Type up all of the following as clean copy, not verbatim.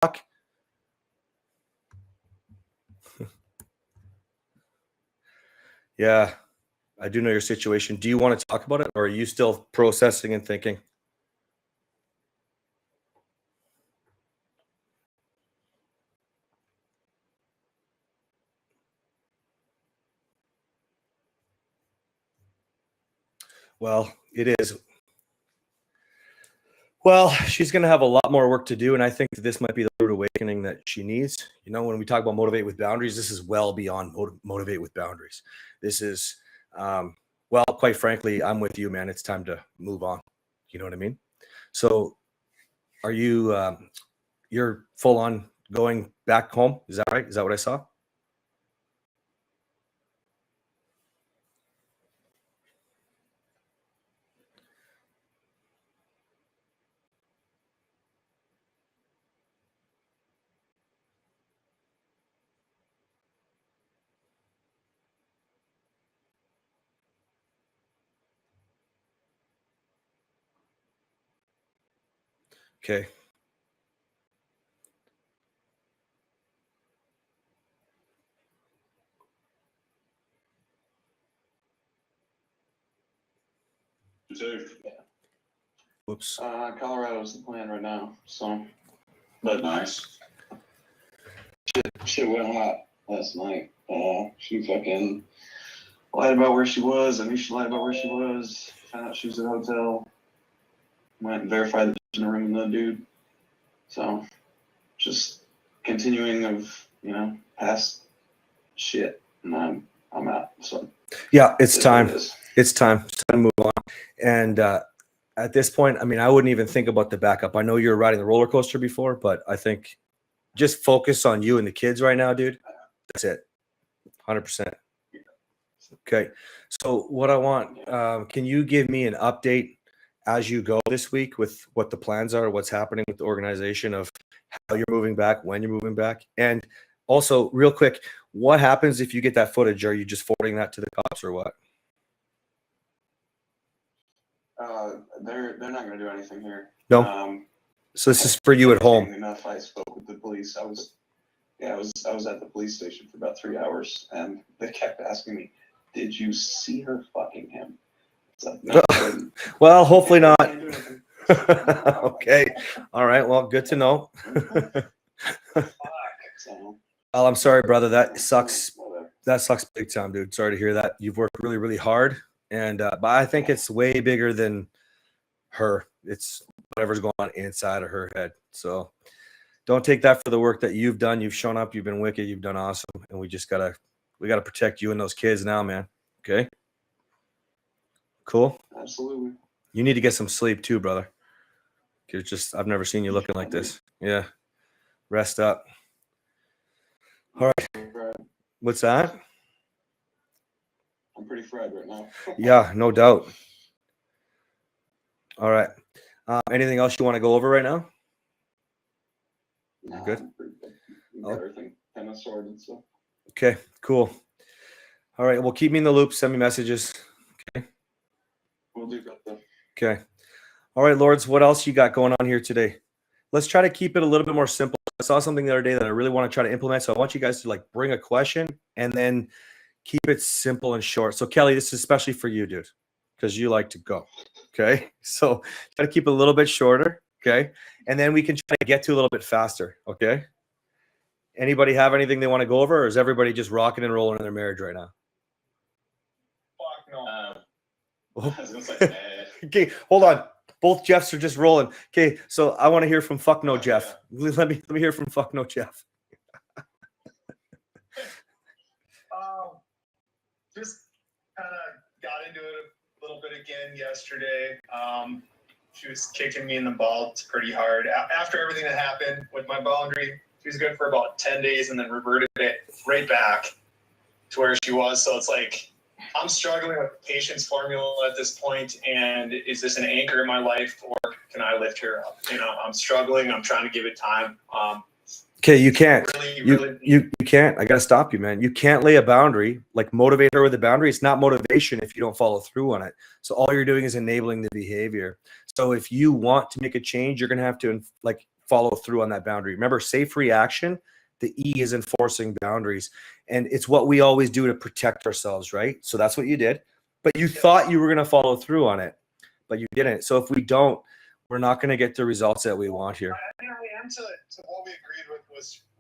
talk? Yeah, I do know your situation. Do you want to talk about it, or are you still processing and thinking? Well, it is. Well, she's going to have a lot more work to do, and I think that this might be the rude awakening that she needs. You know, when we talk about motivate with boundaries, this is well beyond motivate with boundaries. This is, well, quite frankly, I'm with you, man. It's time to move on. You know what I mean? So, are you? You're full on going back home? Is that right? Is that what I saw? Okay. Whoops. Colorado's the plan right now, so. But nice. Shit went hot last night. She fucking lied about where she was. I knew she lied about where she was. Found out she was at a hotel. Went and verified that she was in a room with no dude. So, just continuing of, you know, past shit. And I'm out. So. Yeah, it's time. It's time. It's time to move on. And at this point, I mean, I wouldn't even think about the backup. I know you were riding the roller coaster before, but I think just focus on you and the kids right now, dude. That's it. 100%. Okay. So what I want, can you give me an update as you go this week with what the plans are, what's happening with the organization, of how you're moving back, when you're moving back? And also, real quick, what happens if you get that footage? Are you just forwarding that to the cops or what? They're not going to do anything here. No. So this is for you at home. Enough. I spoke with the police. I was at the police station for about 3 hours, and they kept asking me, "Did you see her fucking him?" Like, no, well, hopefully not. Okay. All right. Well, good to know. Well, I'm sorry, brother. That sucks. That sucks big time, dude. Sorry to hear that. You've worked really, really hard, and but I think it's way bigger than her. It's whatever's going on inside of her head. So don't take that for the work that you've done. You've shown up. You've been wicked. You've done awesome, and we gotta protect you and those kids now, man. Okay. Cool. Absolutely. You need to get some sleep too, brother. I've never seen you looking like this. Yeah. Rest up. All right. What's that? I'm pretty fried right now. Yeah, no doubt. All right. Anything else you want to go over right now? You're good? Everything kind of sorted, so. Okay, cool. All right. Well, keep me in the loop. Send me messages. Okay. We'll do that. Okay. All right, Lords, what else you got going on here today? Let's try to keep it a little bit more simple. I saw something the other day that I really want to try to implement. So I want you guys to like bring a question and then keep it simple and short. So Kelly, this is especially for you, dude, because you like to go. Okay. So try to keep it a little bit shorter. Okay. And then we can try to get to a little bit faster. Okay. Anybody have anything they want to go over, or is everybody just rocking and rolling in their marriage right now? Fuck no. I was gonna say, Okay, hold on. Both Jeffs are just rolling. Okay, so I want to hear from Fuck No Jeff. Let me hear from Fuck No Jeff. Just kind of got into it a little bit again yesterday. She was kicking me in the balls pretty hard. After everything that happened with my boundary, she was good for about 10 days and then reverted it right back to where she was. So it's like, I'm struggling with patience formula at this point, and is this an anchor in my life, or can I lift her up? You know, I'm struggling. I'm trying to give it time. Okay, you can't. Really, you can't. I gotta stop you, man. You can't lay a boundary, like motivate her with a boundary. It's not motivation if you don't follow through on it. So all you're doing is enabling the behavior. So if you want to make a change, you're gonna have to like follow through on that boundary. Remember, safe reaction, the E is enforcing boundaries. And it's what we always do to protect ourselves, right? So that's what you did. But you thought you were going to follow through on it, but you didn't. So if we don't, we're not going to get the results that we want here. I am to what we agreed with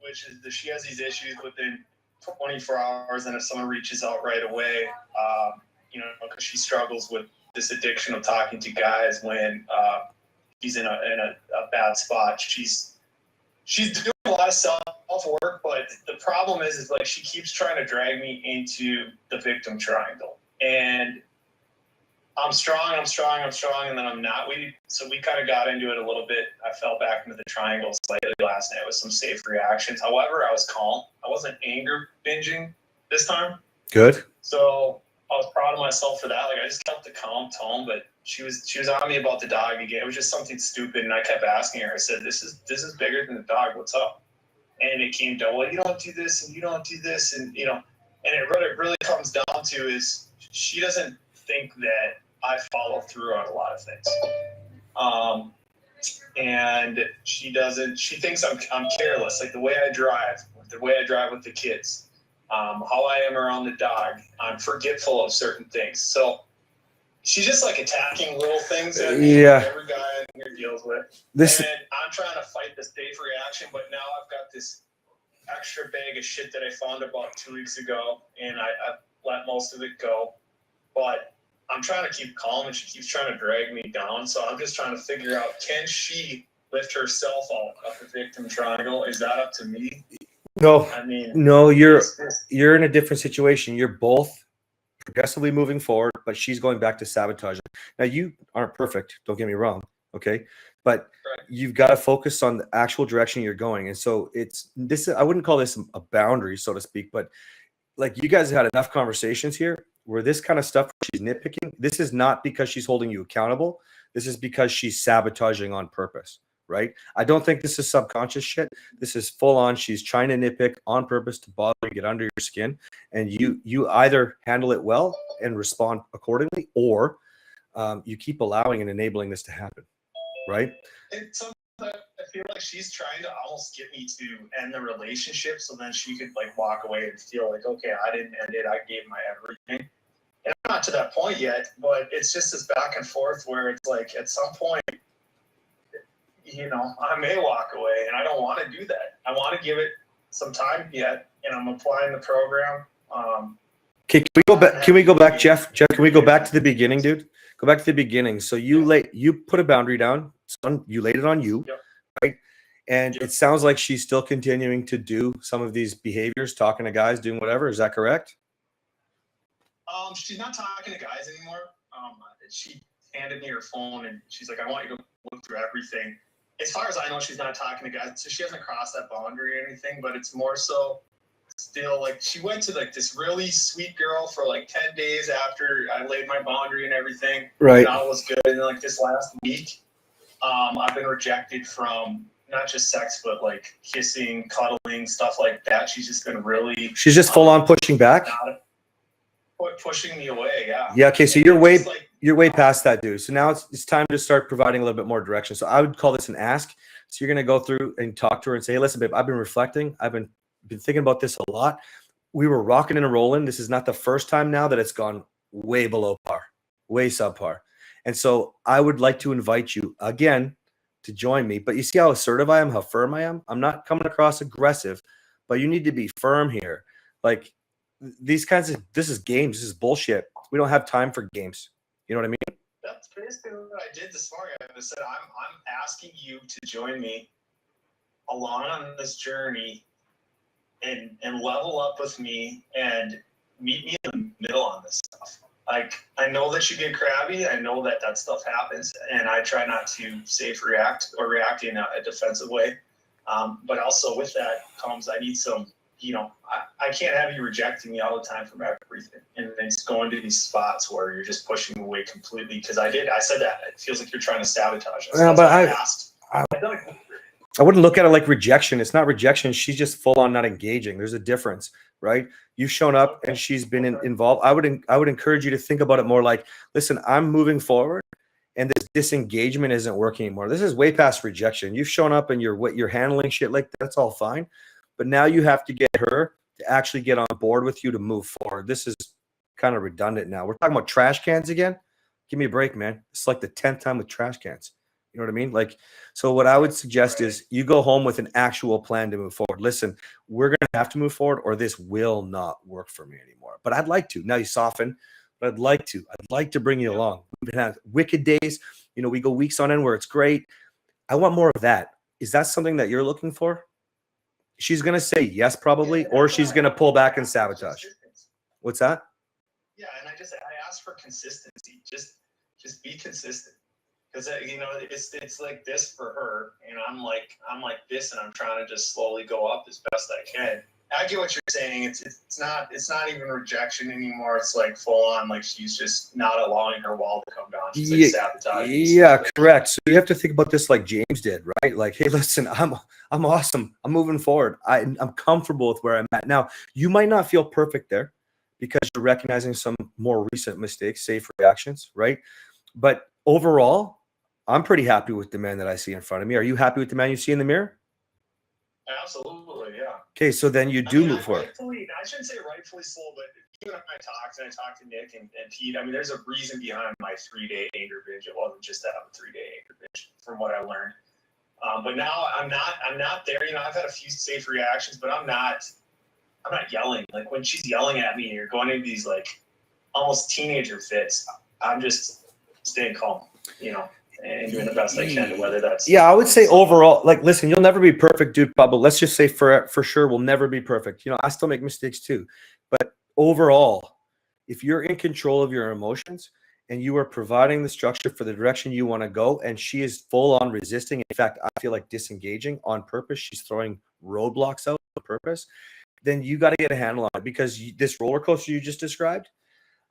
which is that she has these issues within 24 hours, and if someone reaches out right away, because she struggles with this addiction of talking to guys when he's in a bad spot. She's doing a lot of self work, but the problem is like she keeps trying to drag me into the victim triangle, and I'm strong, and then I'm not. So we kind of got into it a little bit. I fell back into the triangle slightly last night with some safe reactions. However, I was calm. I wasn't anger binging this time. Good. So I was proud of myself for that. Like I just kept the calm tone, but she was on me about the dog again. It was just something stupid, and I kept asking her. I said, "This is bigger than the dog. What's up?" And it came to, "Well, you don't do this, and you don't do this, and you know." And it really comes down to is she doesn't think that I follow through on a lot of things. And she thinks I'm careless, like the way I drive with the kids, how I am around the dog. I'm forgetful of certain things. So she's just like attacking little things that every guy in here deals with. And I'm trying to fight this safe reaction, but now I've got this extra bag of shit that I found about 2 weeks ago, and I let most of it go. But I'm trying to keep calm, and she keeps trying to drag me down. So I'm just trying to figure out, can she lift herself out of the victim triangle? Is that up to me? No, I mean, no, you're in a different situation. You're both progressively moving forward, but she's going back to sabotaging. Now, you aren't perfect. Don't get me wrong. Okay. But you've got to focus on the actual direction you're going. And so I wouldn't call this a boundary, so to speak, but like you guys have had enough conversations here where this kind of stuff she's nitpicking. This is not because she's holding you accountable. This is because she's sabotaging on purpose, right? I don't think this is subconscious shit. This is full on. She's trying to nitpick on purpose to bother and get under your skin. And you either handle it well and respond accordingly, or you keep allowing and enabling this to happen, right? I feel like she's trying to almost get me to end the relationship so then she could like walk away and feel like, okay, I didn't end it. I gave my everything. And I'm not to that point yet, but it's just this back and forth where it's like at some point, I may walk away, and I don't want to do that. I want to give it some time yet, and I'm applying the program. Okay, can we go back? Can we go back, Jeff? Jeff, can we go back to the beginning, dude? Go back to the beginning. So you put a boundary down. You laid it on you, right? And it sounds like she's still continuing to do some of these behaviors, talking to guys, doing whatever. Is that correct? She's not talking to guys anymore. She handed me her phone, and she's like, "I want you to look through everything." As far as I know, she's not talking to guys, so she hasn't crossed that boundary or anything. But it's more so still like she went to like this really sweet girl for like 10 days after I laid my boundary and everything. Right. And all was good. And like this last week, I've been rejected from not just sex, but like kissing, cuddling, stuff like that. She's just been really. She's just full on pushing back. Pushing me away. Yeah. Yeah. Okay. So you're way past that, dude. So now it's time to start providing a little bit more direction. So I would call this an ask. So you're going to go through and talk to her and say, "Hey, listen, babe, I've been reflecting. I've been thinking about this a lot. We were rocking and rolling. This is not the first time now that it's gone way below par, way subpar. And so I would like to invite you again to join me. But you see how assertive I am, how firm I am? I'm not coming across aggressive, but you need to be firm here. Like this is games. This is bullshit. We don't have time for games. You know what I mean? That's basically what I did this morning. I said, I'm asking you to join me along on this journey and level up with me and meet me in the middle on this stuff. Like, I know that you get crabby. I know that stuff happens, and I try not to safe react or react in a defensive way. But also with that comes, I need some, I can't have you rejecting me all the time from everything. And then it's going to these spots where you're just pushing me away completely. Because I said that. It feels like you're trying to sabotage us. Yeah, but I wouldn't look at it like rejection. It's not rejection. She's just full on not engaging. There's a difference, right? You've shown up and she's been involved. I would encourage you to think about it more like, listen, I'm moving forward and this disengagement isn't working anymore. This is way past rejection. You've shown up and you're handling shit like that's all fine, but now you have to get her to actually get on board with you to move forward. This is kind of redundant now. We're talking about trash cans again. Give me a break, man. It's like the 10th time with trash cans. You know what I mean? Like, so what I would suggest is you go home with an actual plan to move forward. Listen, we're going to have to move forward or this will not work for me anymore. But I'd like to. Now you soften, but I'd like to. I'd like to bring you along. We've had wicked days. You know, we go weeks on end where it's great. I want more of that. Is that something that you're looking for? She's going to say yes, probably, or she's going to pull back and sabotage. What's that? Yeah, and I ask for consistency. Just be consistent, because you know it's like this for her, and I'm like this, and I'm trying to just slowly go up as best I can. I get what you're saying. It's not even rejection anymore. It's like full on, like she's just not allowing her wall to come down. She's like sabotaging. Yeah, correct. So you have to think about this like James did, right? Like, hey, listen, I'm awesome. I'm moving forward. I'm comfortable with where I'm at now. You might not feel perfect there because you're recognizing some more recent mistakes, safe reactions, right? But overall, I'm pretty happy with the man that I see in front of me. Are you happy with the man you see in the mirror? Absolutely, yeah. Okay, so then you do move forward. I shouldn't say rightfully so, but even if I talked to Nick and Pete, I mean, there's a reason behind my 3-day anger binge. It wasn't just that 3-day anger binge, from what I learned. But now I'm not there. You know, I've had a few safe reactions, but I'm not yelling. Like when she's yelling at me, you're going into these like almost teenager fits. I'm just staying calm, you know, and doing the best I can to whether that's. Yeah, I would say overall, like, listen, you'll never be perfect, dude, but let's just say for sure, we'll never be perfect. You know, I still make mistakes too. But overall, if you're in control of your emotions and you are providing the structure for the direction you want to go, and she is full on resisting, in fact, I feel like disengaging on purpose, she's throwing roadblocks out on purpose, then you got to get a handle on it, because this roller coaster you just described,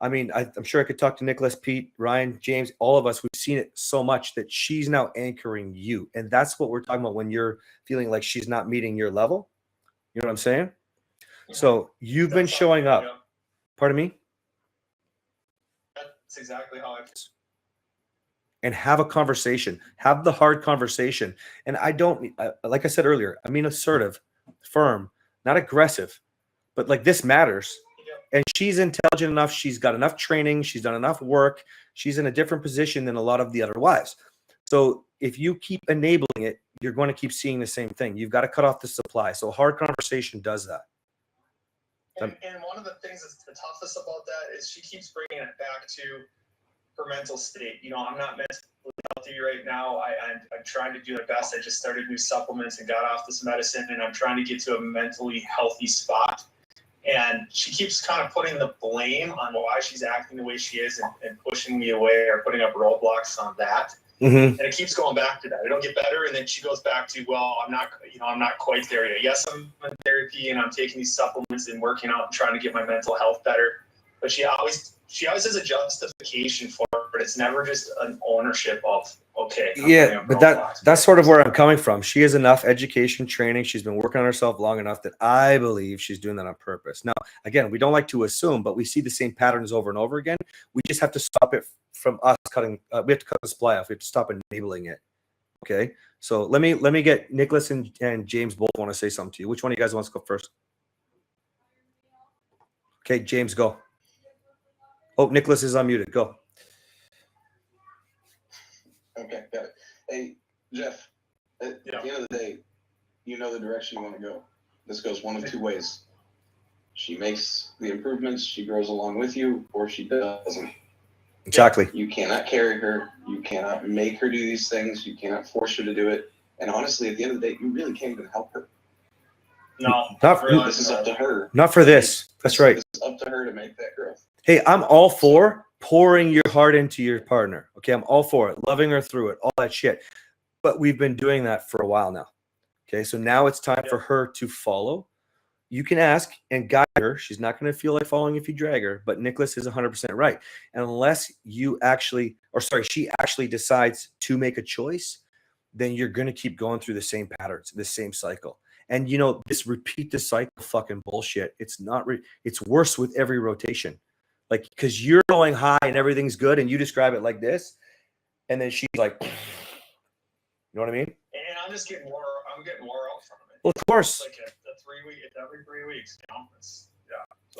I mean, I'm sure I could talk to Nicholas, Pete, Ryan, James, all of us. We've seen it so much that she's now anchoring you. And that's what we're talking about when you're feeling like she's not meeting your level. You know what I'm saying? Yeah. So you've been showing up. Yeah. Pardon me? That's exactly how I feel. And have a conversation. Have the hard conversation. And I don't, like I said earlier, I mean assertive, firm, not aggressive. But like, this matters. And she's intelligent enough. She's got enough training. She's done enough work. She's in a different position than a lot of the other wives. So if you keep enabling it, you're going to keep seeing the same thing. You've got to cut off the supply. So hard conversation does that. And one of the things that's the toughest about that is she keeps bringing it back to her mental state. You know, I'm not mentally healthy right now. I'm trying to do the best. I just started new supplements and got off this medicine, and I'm trying to get to a mentally healthy spot. And she keeps kind of putting the blame on why she's acting the way she is and pushing me away or putting up roadblocks on that. Mm-hmm. And it keeps going back to that. It'll get better. And then she goes back to, well, I'm not quite there yet. Yes, I'm in therapy and I'm taking these supplements and working out and trying to get my mental health better. But she always has a justification for it, but it's never just an ownership of, okay. Yeah, but that's sort of where I'm coming from. She has enough education, training. She's been working on herself long enough that I believe she's doing that on purpose. Now, again, we don't like to assume, but we see the same patterns over and over again. We just have to stop it from us cutting. We have to cut the supply off. We have to stop enabling it. Okay. So let me get Nicholas and James both want to say something to you. Which one of you guys wants to go first? Okay, James, go. Oh, Nicholas is unmuted. Go. Okay, got it. Hey, Jeff, at the end of the day, you know the direction you want to go. This goes one of two ways. She makes the improvements, she grows along with you, or she doesn't. Exactly. You cannot carry her. You cannot make her do these things. You cannot force her to do it. And honestly, at the end of the day, you really can't even help her. No. This is up to her. Not for this. That's right. It's up to her to make that growth. Hey, I'm all for pouring your heart into your partner. Okay, I'm all for it. Loving her through it, all that shit. But we've been doing that for a while now. Okay, so now it's time for her to follow. You can ask and guide her. She's not going to feel like following if you drag her, but Nicholas is 100% right. Unless she actually decides to make a choice, then you're going to keep going through the same patterns, the same cycle. And you know, this repeat the cycle fucking bullshit. It's not, it's worse with every rotation. Like, because you're going high and everything's good and you describe it like this. and then she's like, you know what I mean? And I'm just getting more. I'm getting more out from it. Well, of course. It's like a 3 week. It's every 3 weeks. You know.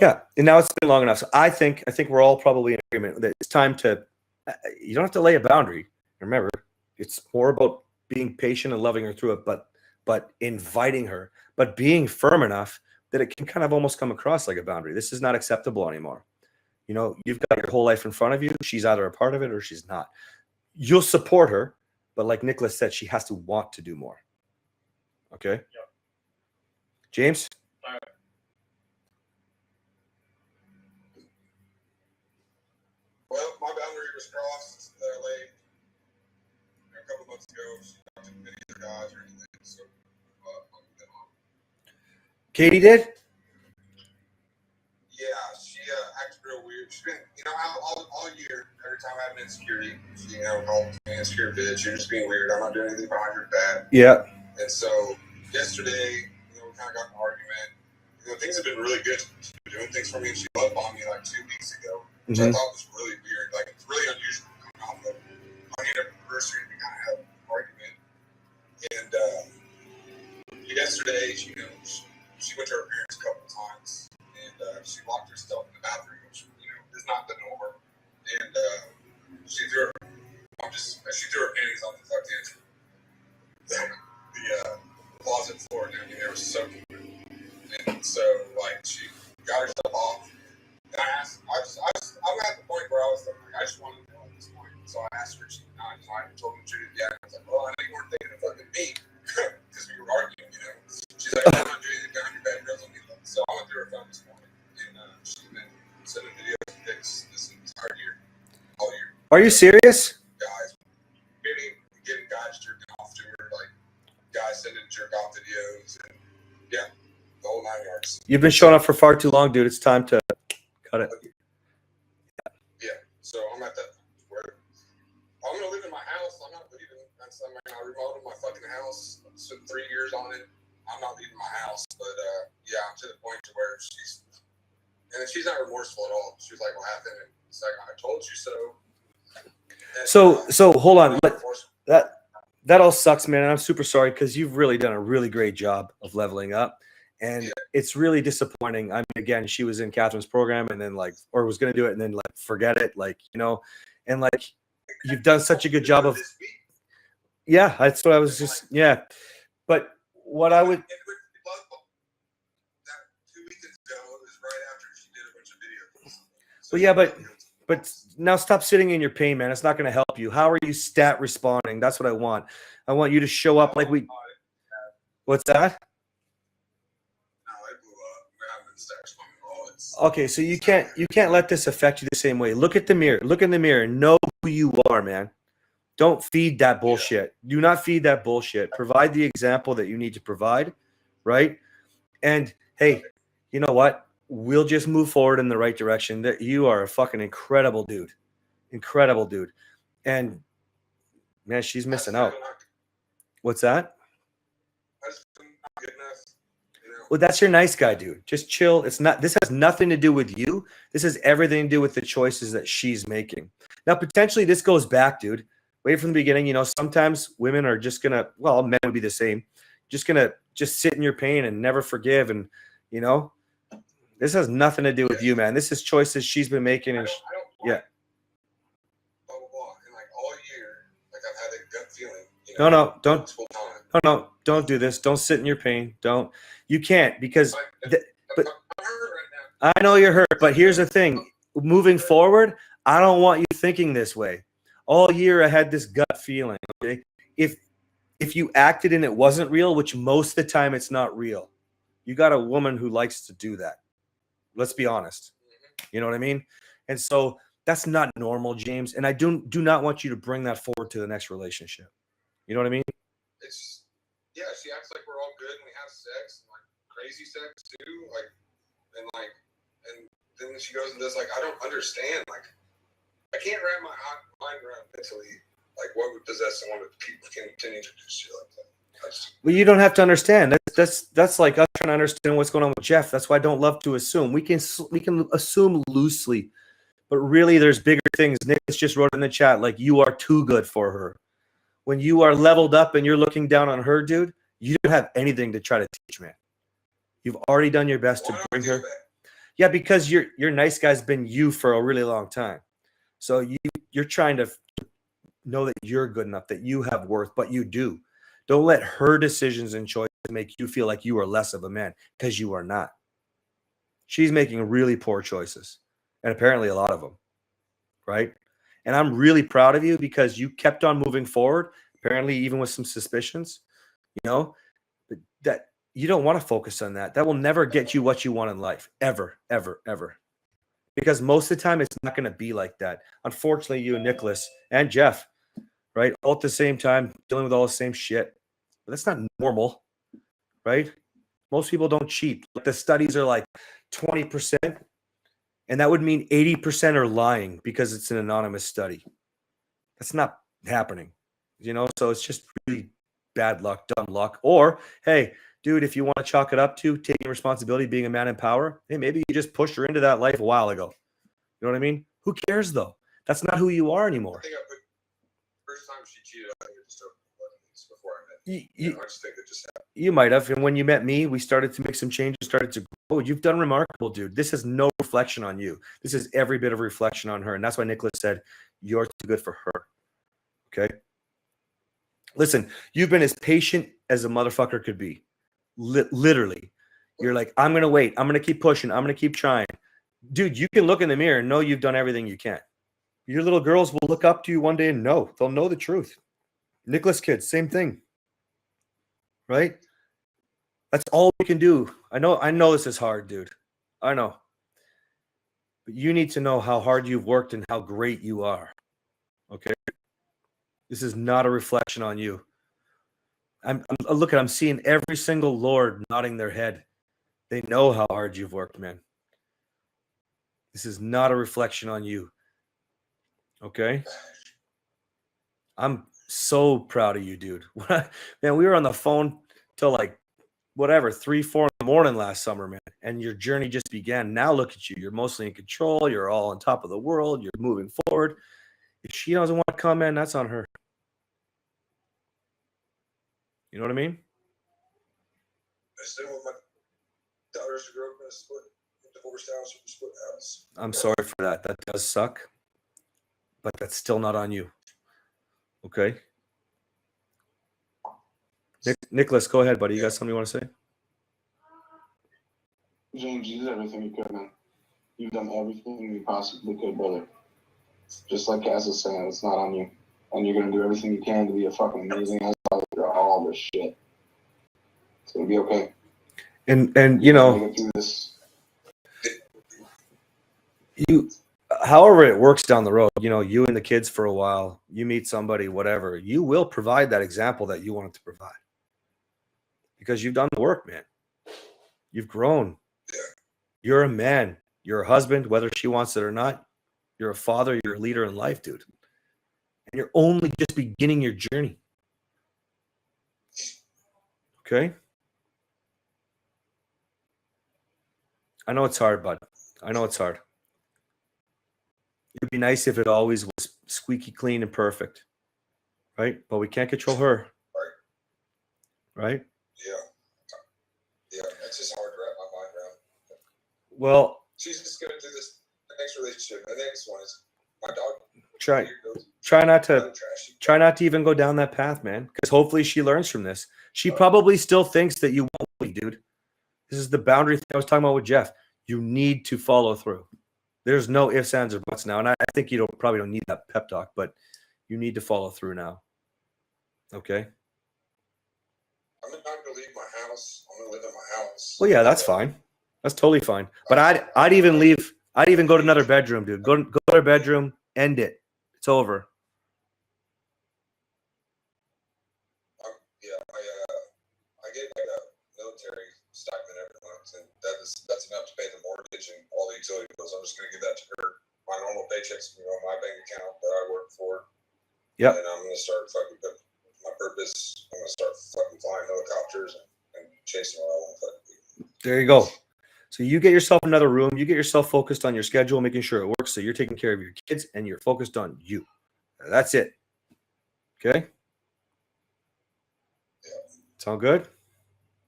Yeah, and now it's been long enough. So I think we're all probably in agreement that it's time to. You don't have to lay a boundary. Remember, it's more about being patient and loving her through it, but inviting her, but being firm enough that it can kind of almost come across like a boundary. This is not acceptable anymore. You know, you've got your whole life in front of you. She's either a part of it or she's not. You'll support her, but like Nicholas said, she has to want to do more. Okay. Yep. James. All right. Well, my boundary was crossed late a couple months ago. She talked to any other guys or anything, so I'm moving on. Katie did? Yeah, she acted real weird. She's been, all year, every time I have an insecurity, she, called me insecure bitch. You're just being weird. I'm not doing anything behind your back. Yeah. And so yesterday, we kind of got in an argument. Things have been really good. She's been doing things for me, and she love bombed me like 2 weeks ago. Which I thought was really weird. Like, it's really unusual coming off of my anniversary to kind of have an argument. And yesterday, she went to her parents a couple of times, and she locked herself in the bathroom, which is not the norm. And she threw her panties on the closet floor, and everything there was soaking. And so, like, she got herself off. And I'm at the point where I was like, I just wanted to know at this point. So I asked her, I told her the truth. Yeah, I was like, well, I know you weren't thinking of fucking me because we were arguing, She's like, I'm not doing anything behind your back, girls. So I went through her phone this morning, and she's been sending videos and pics this entire year, all year. Are you serious? Guys, getting guys jerking off to her, like guys sending jerk off videos, and yeah, the whole 9 yards. You've been showing up for far too long, dude. It's time to cut it. Yeah, so I'm at that where I'm gonna live in my house. I'm not leaving. I remodeled my fucking house. I spent 3 years on it. I'm not leaving my house, but yeah, I'm to the point to where she's not remorseful at all. She was like, "What happened?" And it's like, "I told you so." And, So hold on. That all sucks, man. And I'm super sorry because you've really done a really great job of leveling up. And it's really disappointing. I mean, again, she was in Catherine's program and then was going to do it and then forget it. And you've done such a good job of, yeah, that's what I was just, yeah. But what I would. That 2 weekends ago was right after she did a bunch of videos. So well, yeah, but now stop sitting in your pain, man. It's not going to help you. How are you stat responding? That's what I want. I want you to show up like we. What's that? Okay, so you can't let this affect you the same way. Look at the mirror. Look in the mirror. Know who you are, man. Don't feed that bullshit. Do not feed that bullshit. Provide the example that you need to provide, right? And hey, you know what? We'll just move forward in the right direction. That you are a fucking incredible dude. Incredible dude. And man, she's missing out. What's that? Well, that's your nice guy, dude. Just chill. This has nothing to do with you. This has everything to do with the choices that she's making. Now, potentially this goes back, dude. Way from the beginning, sometimes women are just going to, well, men would be the same. Just going to sit in your pain and never forgive. And, this has nothing to do with you, man. This is choices she's been making. And yeah. Blah, blah, blah. And all year, I've had a gut feeling. No, don't do this. Don't sit in your pain. Don't. You can't because. I'm hurt right now. I know you're hurt, but here's the thing. Moving forward, I don't want you thinking this way. All year I had this gut feeling. Okay, if you acted and it wasn't real, which most of the time it's not real, you got a woman who likes to do that. Let's be honest. You know what I mean? And so that's not normal, James. And I do not want you to bring that forward to the next relationship. You know what I mean? Yeah, she acts like we're all good and we have sex, and crazy sex too, and then she goes into this I don't understand, I can't wrap my mind around mentally what would possess someone to continue to do shit like that. Well, you don't have to understand. That's like us trying to understand what's going on with Jeff. That's why I don't love to assume. We can assume loosely, But really, there's bigger things. Nicholas just wrote in the chat, like, you are too good for her. When you are leveled up and you're looking down on her, dude, you don't have anything to try to teach, man. You've already done your best to bring her. Yeah, because your nice guy's been you for a really long time. So you're trying to know that you're good enough, that you have worth, but you do. Don't let her decisions and choices make you feel like you are less of a man, because you are not. She's making really poor choices, and apparently a lot of them, right? And I'm really proud of you because you kept on moving forward, apparently even with some suspicions, that you don't want to focus on that. That will never get you what you want in life, ever, ever, ever. Because most of the time, it's not going to be like that. Unfortunately, you and Nicholas and Jeff, right, all at the same time, dealing with all the same shit. But that's not normal, right? Most people don't cheat. The studies are like 20%, and that would mean 80% are lying because it's an anonymous study. That's not happening, So it's just really bad luck, dumb luck. Or, hey, dude, if you want to chalk it up to taking responsibility, being a man in power, hey, maybe you just pushed her into that life a while ago. You know what I mean? Who cares, though? That's not who you are anymore. I think first time she cheated, I think it just opened buttons before I met you. I just think it just happened. You might have. And when you met me, we started to make some changes, started to grow. You've done remarkable, dude. This is no reflection on you. This is every bit of reflection on her. And that's why Nicholas said, you're too good for her. Okay? Listen, you've been as patient as a motherfucker could be. Literally. You're like, I'm going to wait. I'm going to keep pushing. I'm going to keep trying. Dude, you can look in the mirror and know you've done everything you can. Your little girls will look up to you one day and know. They'll know the truth. Nicholas kids, same thing. Right? That's all we can do. I know this is hard, dude. I know. But you need to know how hard you've worked and how great you are. Okay? This is not a reflection on you. I'm seeing every single Lord nodding their head. They know how hard you've worked, man. This is not a reflection on you. Okay? I'm so proud of you, dude. Man, we were on the phone till like 3, 4 in the morning last summer, man. And your journey just began. Now look at you. You're mostly in control. You're all on top of the world. You're moving forward. If she doesn't want to come in, that's on her. You know what I mean? I still want my daughters to grow up in a divorced house or a split house. I'm sorry for that. That does suck. But that's still not on you. Okay? Nicholas, go ahead, buddy. You got something you want to say? James, you did everything you could, man. You've done everything you possibly could, brother. Just like Cass is saying, it's not on you. And you're going to do everything you can to be a fucking amazing ass through all this shit. It's going to be okay. And Get through this. However it works down the road, you and the kids for a while, you meet somebody, whatever, you will provide that example that you wanted to provide. Because you've done the work, man. You've grown. You're a man. You're a husband, whether she wants it or not. You're a father. You're a leader in life, dude. And you're only just beginning your journey. Okay? I know it's hard, bud. I know it's hard. It'd be nice if it always was squeaky clean and perfect. Right? But we can't control her. Right? Yeah, it's just hard to wrap my mind around. Well, she's just gonna do this. The next relationship, the next one is my dog. Try not to even go down that path, man. Because hopefully she learns from this. She probably still thinks that you won't be, dude. This is the boundary thing I was talking about with Jeff. You need to follow through. There's no ifs, ands, or buts now. And I think you probably don't need that pep talk, but you need to follow through now. Okay? I'm not going to leave my house. I'm going to live in my house. Well, yeah, that's fine. That's totally fine. But I'd even leave. I'd even go to another bedroom, dude. Go to their bedroom. End it. It's over. I get like a military stipend every month, and that's enough to pay the mortgage and all the utility bills. I'm just going to give that to her. My normal paycheck's going to go on my bank account that I work for. Yep. And I'm going to start my purpose. I'm going to start fucking flying helicopters and chasing what I want to fucking do. There you go. So you get yourself another room. You get yourself focused on your schedule, making sure it works so you're taking care of your kids and you're focused on you. That's it. Okay. Yeah. Sound good?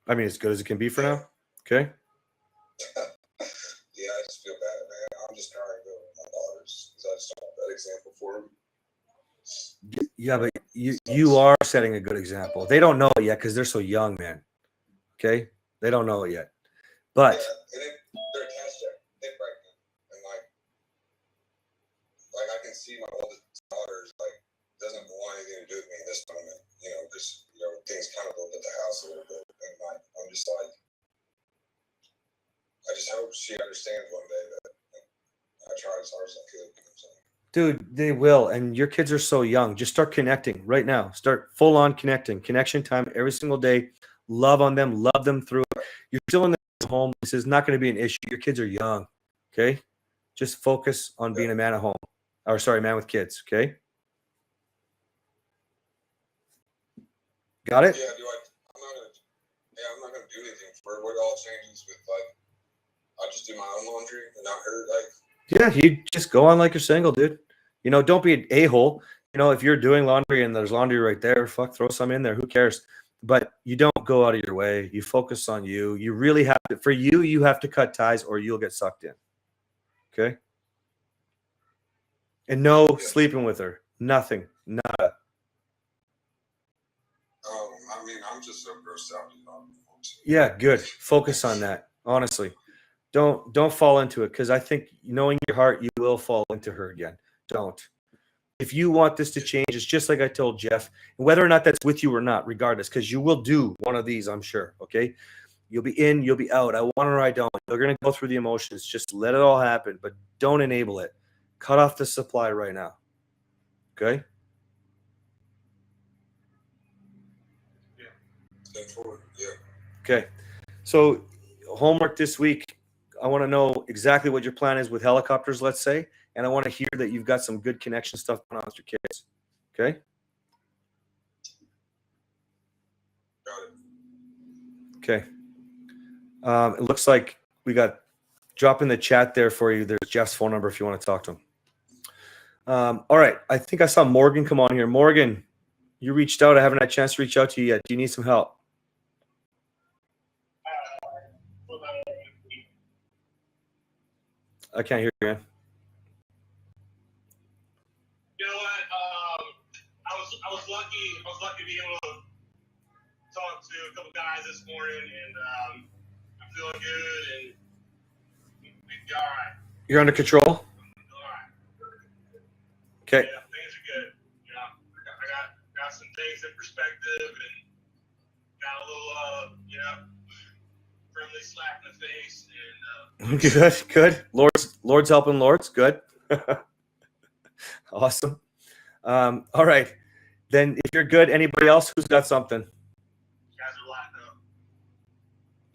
I mean, as good as it can be for now. Okay. Yeah, I just feel bad, man. I'm just trying to go with my daughters because I just don't have that example for them. Yeah, but you are setting a good example. They don't know it yet because they're so young, man. Okay, they don't know it yet. But Yeah, and they're attached to they're pregnant, and like I can see my oldest daughter doesn't want anything to do with me in this moment, because things kind of build at the house a little bit, and I'm just like, I just hope she understands one day that I tried as hard as I could. dude, they will. And your kids are so young. Just start connecting right now. Start full on connecting. Connection time every single day. Love on them. Love them through it. You're still in the home. This is not going to be an issue. Your kids are young. Okay. Just focus on being a man at home. Or sorry, man with kids. Okay. Got it? Yeah, I'm not gonna do anything for her. What all changes with I just do my own laundry and not her. Yeah, you just go on like you're single, dude. Don't be an a-hole. If you're doing laundry and there's laundry right there, fuck, throw some in there. Who cares? But you don't go out of your way. You focus on you. You really have to, for you have to cut ties or you'll get sucked in. Okay? And no sleeping with her. Nothing. Nada. I mean, I'm just so grossed out. Yeah, good. Focus on that. Honestly. Don't fall into it because I think knowing your heart, you will fall into her again. Don't. If you want this to change, it's just like I told Jeff, whether or not that's with you or not, regardless, because you will do one of these, I'm sure. Okay. You'll be in, you'll be out. I want or I don't. You're going to go through the emotions. Just let it all happen, but don't enable it. Cut off the supply right now. Okay. Yeah. Okay. So homework this week. I want to know exactly what your plan is with helicopters, let's say, and I want to hear that you've got some good connection stuff going on with your kids. Okay? Got it. Okay. It looks like we got drop in the chat there for you. There's Jeff's phone number if you want to talk to him. All right. I think I saw Morgan come on here. Morgan, you reached out. I haven't had a chance to reach out to you yet. Do you need some help? I can't hear you, man. You know what? I was lucky to be able to talk to a couple guys this morning, and I'm feeling good, and we'll be all right. You're under control? All right. Okay. Yeah, things are good. I got some things in perspective, and got a little friendly slap in the face, and Good. Lord's helping Lords. Good. Awesome. All right. Then if you're good, anybody else who's got something? you guys are lighting up.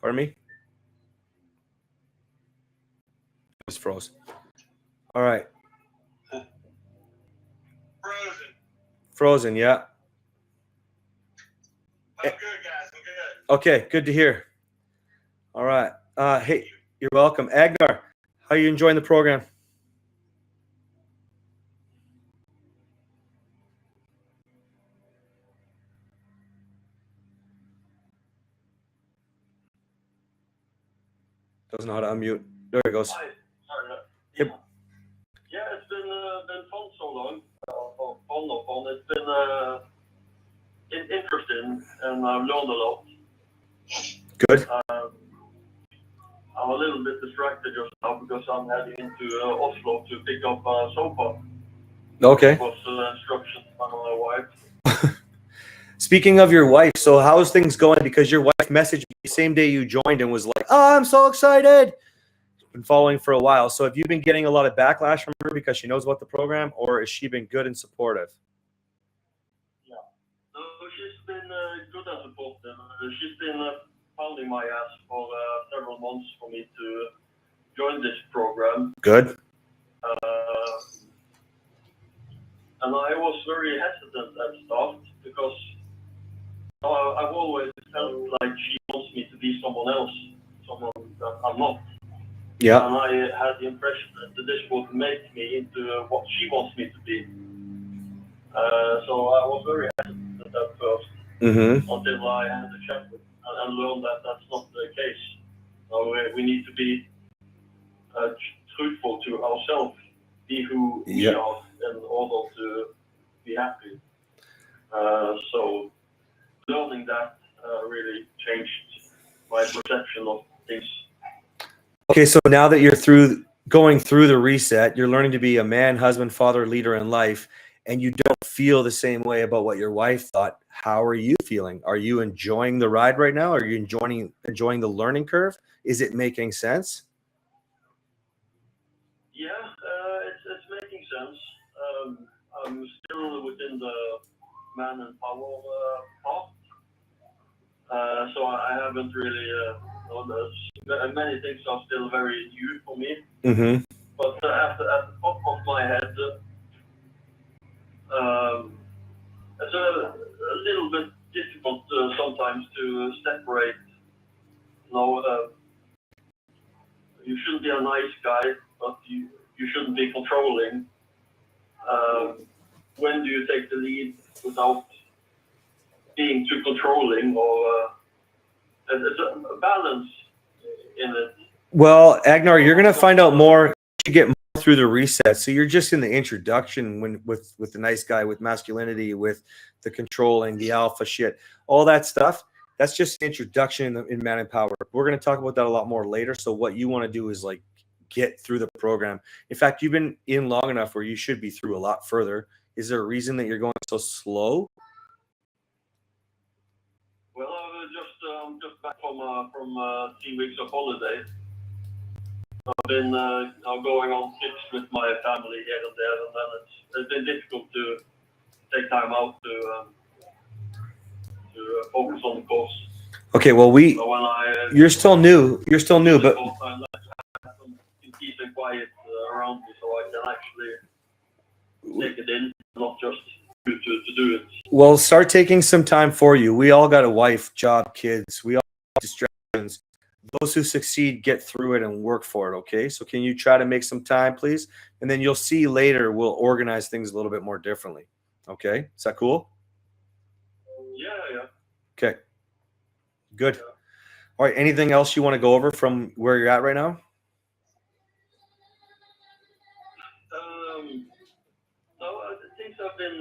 Pardon me? Just froze. All right. Frozen, yeah. I'm good, guys. I'm good. Okay, good to hear. All right. Hey, you're welcome. Agnar, how are you enjoying the program? Doesn't know how to unmute. There it goes. Hi. Sorry. Yep. Yeah, it's been fun so long. It's been interesting, and I've learned a lot. Good. I'm a little bit distracted just now because I'm heading into Oslo to pick up a sofa. Okay. It was instructions from my wife. Speaking of your wife, so how's things going? Because your wife messaged me the same day you joined and was like, "Oh, I'm so excited." Been following for a while. So have you been getting a lot of backlash from her because she knows about the program, or has she been good and supportive? Yeah. No, she's been good and supportive. She's been pounding my ass for several months for me to join this program. Good. And I was very hesitant at start because I've always felt like she wants me to be someone else, someone that I'm not. Yeah. And I had the impression that this would make me into what she wants me to be. So I was very hesitant at that first, Mm-hmm. until I had a chat with and learned that that's not the case. So we need to be truthful to ourselves, be who we Yep. are in order to be happy. So learning that really changed my perception of things. Okay, so now that you're going through the reset, you're learning to be a man, husband, father, leader in life, and you don't feel the same way about what your wife thought. How are you feeling? Are you enjoying the ride right now? Are you enjoying the learning curve? Is it making sense? Yeah, it's making sense. I'm still within the man and power part, so I haven't really. Many things are still very new for me. Mm-hmm. But at the top of my head, it's a little bit difficult sometimes to separate. You shouldn't be a nice guy, but you shouldn't be controlling. When do you take the lead without being too controlling, or there's a balance in it. Well, Agnar, you're gonna find out more. You get more through the reset. So you're just in the introduction with the nice guy, with masculinity, with the controlling, the alpha shit, all that stuff. That's just an introduction in Man and Power. We're gonna talk about that a lot more later. So what you want to do is like get through the program. In fact, you've been in long enough where you should be through a lot further. Is there a reason that you're going so slow? Well, just back from 3 weeks of holiday. I've been going on trips with my family here and there, and then it's been difficult to take time out to focus on the course. Okay, well, So when you're still new. You're still new, but I'm keeping quiet around me, so I can actually take it in, not just to do it. well, start taking some time for you. We all got a wife, job, kids. We all have distractions. Those who succeed get through it and work for it. Okay, so can you try to make some time, please? And then you'll see later. We'll organize things a little bit more differently. Okay, is that cool? Yeah. Okay, good. All right. Anything else you want to go over from where you're at right now? No, things have been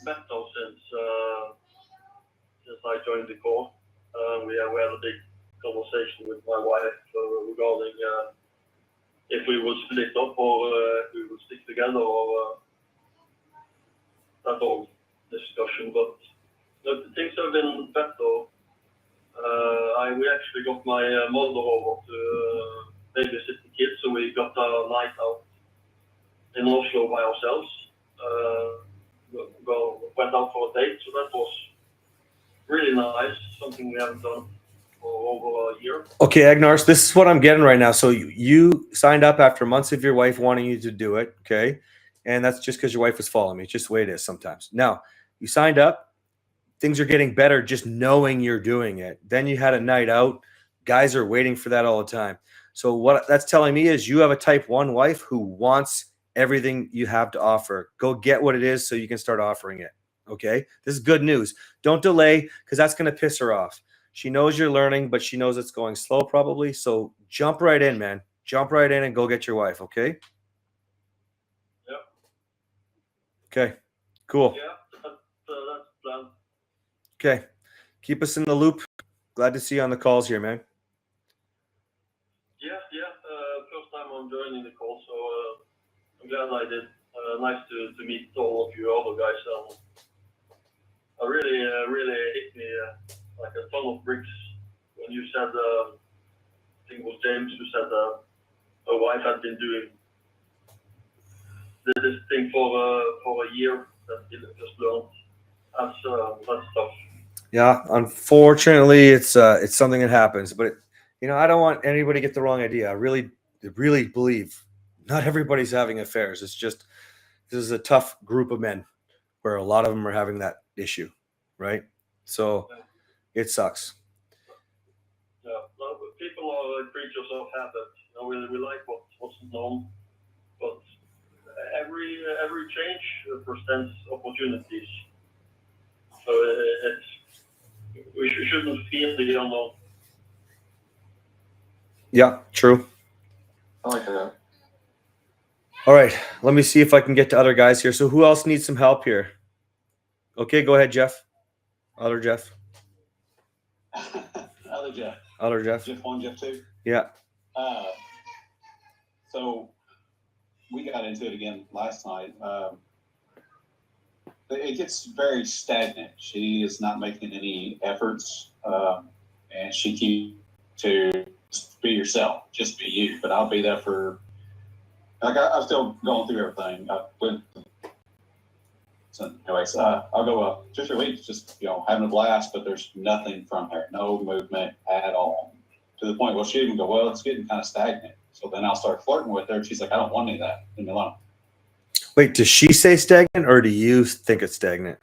better since I joined the course. We had a big conversation with my wife regarding if we would split up or if we would stick together, or that whole discussion. But things have been better. We actually got my mother over to babysit the kids, so we got a night out in Oslo by ourselves. Went out for a date, so that was really nice. Something we haven't done for over a year. Okay, Agnars, this is what I'm getting right now. So you signed up after months of your wife wanting you to do it, okay? And that's just because your wife was following me. It's just the way it is sometimes. Now, you signed up. Things are getting better just knowing you're doing it. Then you had a night out. Guys are waiting for that all the time. So what that's telling me is you have a type 1 wife who wants everything you have to offer. Go get what it is so you can start offering it. Okay? This is good news. Don't delay, because that's going to piss her off. She knows you're learning, but she knows it's going slow probably. So jump right in, man. Jump right in and go get your wife, okay? Yep. Okay. Cool. Yeah, that's the plan. Okay. Keep us in the loop. Glad to see you on the calls here, man. Yeah. First time I'm joining the call, so I'm glad I did. Nice to meet all of you other guys. Really hit me like a ton of bricks when you said, I think it was James who said a wife had been doing this thing for a year that he just learned. That's tough. Yeah, unfortunately, it's something that happens. But I don't want anybody to get the wrong idea. I really believe not everybody's having affairs. It's just this is a tough group of men where a lot of them are having that issue, right? So it sucks. Yeah, people are creatures of habit. we like what's known, but every change presents opportunities. So we shouldn't fear the unknown. Yeah, true. I like that. All right, let me see if I can get to other guys here. So who else needs some help here? Okay, go ahead, Jeff. Other Jeff. Other Jeff. Other Jeff. Jeff 1, Jeff 2. Yeah. So we got into it again last night. It gets very stagnant. She is not making any efforts, and she keeps to just be yourself, just be you. But I'll be there for. Like I'm still going through everything. So anyways, I'll go 2 or 3 weeks, just having a blast, but there's nothing from her, no movement at all. To the point where she even go, well, it's getting kind of stagnant. So then I'll start flirting with her, and she's like, I don't want any of that. Leave me alone. Wait, does she say stagnant or do you think it's stagnant?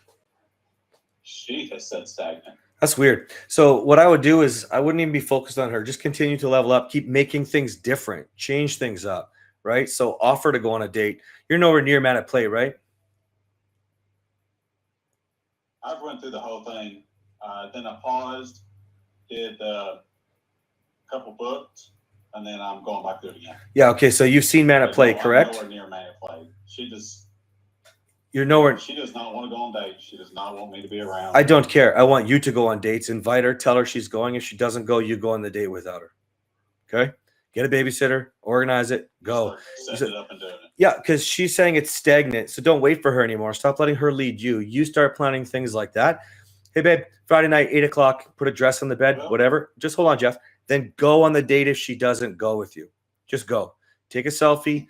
She has said stagnant. That's weird. So what I would do is I wouldn't even be focused on her. Just continue to level up, keep making things different, change things up, right? So offer to go on a date. You're nowhere near Man at Play, right? I've run through the whole thing. Then I paused, did a couple books, and then I'm going back through it again. Yeah, okay. So you've seen Man at Play, I'm correct? nowhere near Man at Play. You're nowhere. She does not want to go on dates. She does not want me to be around. I don't care. I want you to go on dates. Invite her. Tell her she's going. If she doesn't go, you go on the date without her. Okay? Get a babysitter. Organize it. Go. Set it up and doing it. Yeah, because she's saying it's stagnant. So don't wait for her anymore. Stop letting her lead you. You start planning things like that. Hey, babe, Friday night, 8 o'clock, put a dress on the bed, whatever. Just hold on, Jeff. Then go on the date if she doesn't go with you. Just go. Take a selfie.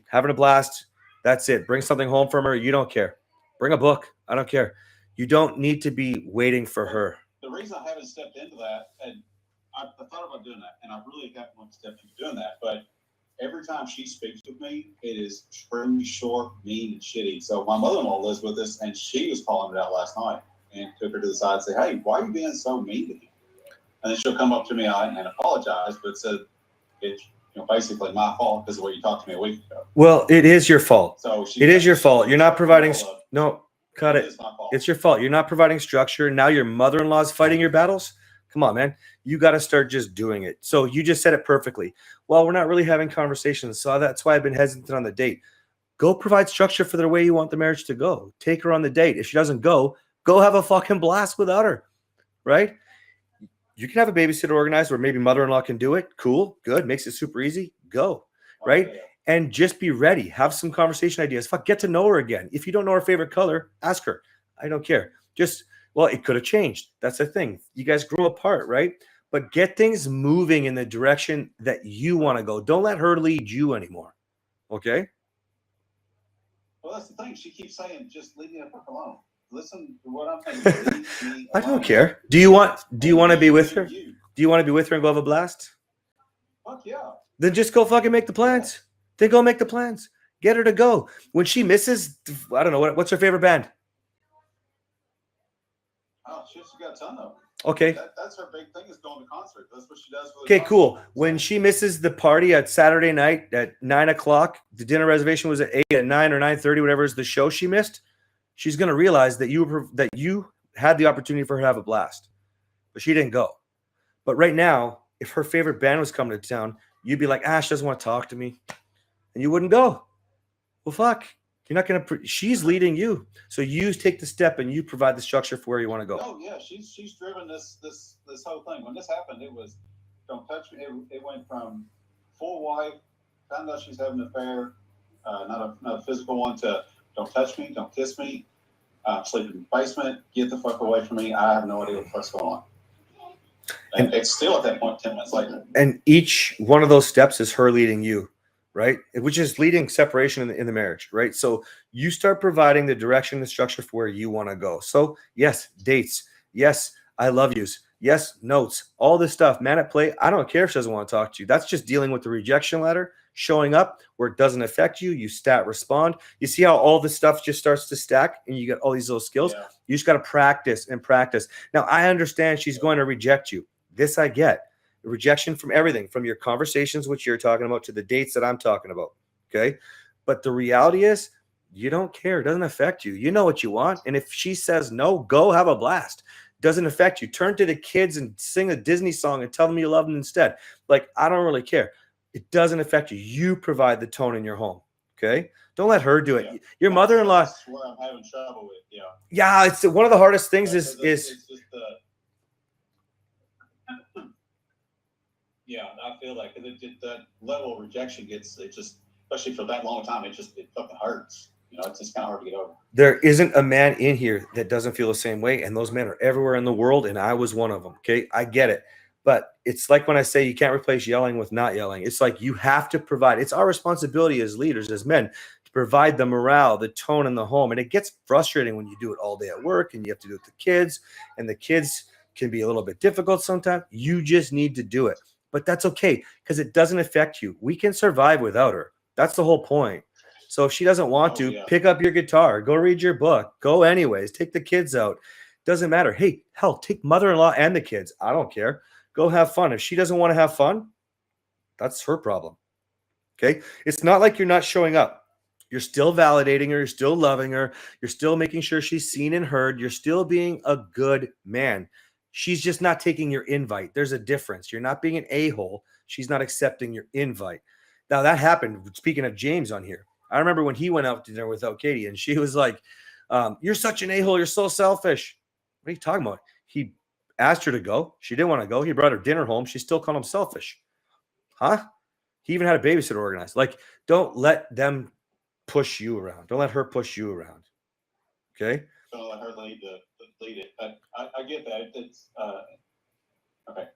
Having a blast. That's it. Bring something home from her. You don't care. Bring a book. I don't care. You don't need to be waiting for her. The reason I haven't stepped into that, and I thought about doing that, and I really haven't stepped into doing that, but every time she speaks with me, it is extremely short, mean, and shitty. So my mother-in-law lives with us, and she was calling it out last night and took her to the side and said, hey, why are you being so mean to me? And then she'll come up to me and apologize, but said it's basically my fault because of what you talked to me a week ago. Well, it is your fault. So It is your fault. You're not providing. No, cut It it. is my fault. It's your fault. You're not providing structure. Now your mother-in-law's fighting your battles. Come on, man. You got to start just doing it. So you just said it perfectly. Well, we're not really having conversations. So that's why I've been hesitant on the date. Go provide structure for the way you want the marriage to go. Take her on the date. If she doesn't go have a fucking blast without her, right? You can have a babysitter organized where maybe mother-in-law can do it. Cool. Good. Makes it super easy. Go, right? Okay. And just be ready. Have some conversation ideas. Fuck, get to know her again. If you don't know her favorite color, ask her. I don't care. Well, it could have changed. That's the thing. You guys grew apart, right? But get things moving in the direction that you want to go. Don't let her lead you anymore. Okay? Well, that's the thing. She keeps saying, just leave me the fuck alone. Listen to what I'm saying. Leave me I don't alone. care. Do you want to be with her? You. Do you want to be with her and go have a blast? Fuck yeah. Then just go fucking make the plans. Then go make the plans. Get her to go. When she misses, I don't know, what's her favorite band? Oh, shit, she got a ton of them. Okay. That's her big thing is going to concerts. That's what she does. For the Okay, concert. cool. When she misses the party at Saturday night at 9 o'clock, the dinner reservation was at 8, at 9 or 9:30, whatever is the show she missed. She's going to realize that you had the opportunity for her to have a blast, but she didn't go. But right now, if her favorite band was coming to town, you'd be like, she doesn't want to talk to me, and you wouldn't go. Well, fuck. You're not going to. She's leading you, so you take the step and you provide the structure for where you want to go. Oh yeah, she's driven this whole thing. When this happened, it was don't touch me. It went from full wife, found out she's having an affair, not a physical one, to don't touch me, don't kiss me, sleep in the basement, get the fuck away from me. I have no idea what the fuck's going on. And it's still at that point 10 minutes later. And each one of those steps is her leading you, right? Which is leading separation in the marriage, right? So you start providing the direction, the structure for where you want to go. So yes, dates. Yes, I love yous. Yes, notes. All this stuff. Man at Play. I don't care if she doesn't want to talk to you. That's just dealing with the rejection letter, showing up where it doesn't affect you. You stat respond. You see how all this stuff just starts to stack and you get all these little skills. Yeah. You just got to practice and practice. Now, I understand she's going to reject you. This I get. rejection from everything, from your conversations, which you're talking about, to the dates that I'm talking about. Okay. But the reality is, you don't care. It doesn't affect you. You know what you want. And if she says no, go have a blast. Doesn't affect you. Turn to the kids and sing a Disney song and tell them you love them instead. Like, I don't really care. It doesn't affect you. You provide the tone in your home. Okay. Don't let her do it. Yeah. Your mother-in-law. That's where I'm having trouble with. Yeah. Yeah. It's one of the hardest things Because is it's just yeah, I feel like that level of rejection especially for that long time, it fucking hurts. It's just kind of hard to get over. there isn't a man in here that doesn't feel the same way. And those men are everywhere in the world. And I was one of them. Okay. I get it. But it's like when I say you can't replace yelling with not yelling. It's like you have to provide. It's our responsibility as leaders, as men, to provide the morale, the tone in the home. And it gets frustrating when you do it all day at work and you have to do it with the kids. And the kids can be a little bit difficult sometimes. You just need to do it. But that's okay because it doesn't affect you. We can survive without her. That's the whole point. So if she doesn't want to, pick up your guitar, go read your book, go anyways, take the kids out. Doesn't matter. Hey, hell, take mother-in-law and the kids. I don't care. Go have fun. If she doesn't want to have fun, that's her problem. Okay. It's not like you're not showing up. You're still validating her. You're still loving her. You're still making sure she's seen and heard. You're still being a good man. She's just not taking your invite. There's a difference. You're not being an a-hole. She's not accepting your invite. Now that happened. Speaking of James on here, I remember when he went out to dinner without Katie and she was like, you're such an a-hole. You're so selfish. What are you talking about? He asked her to go. She didn't want to go. He brought her dinner home. She still called him selfish. Huh? He even had a babysitter organized. Like, don't let them push you around. Don't let her push you around. Okay? Don't let her lead it. I get that. It's okay.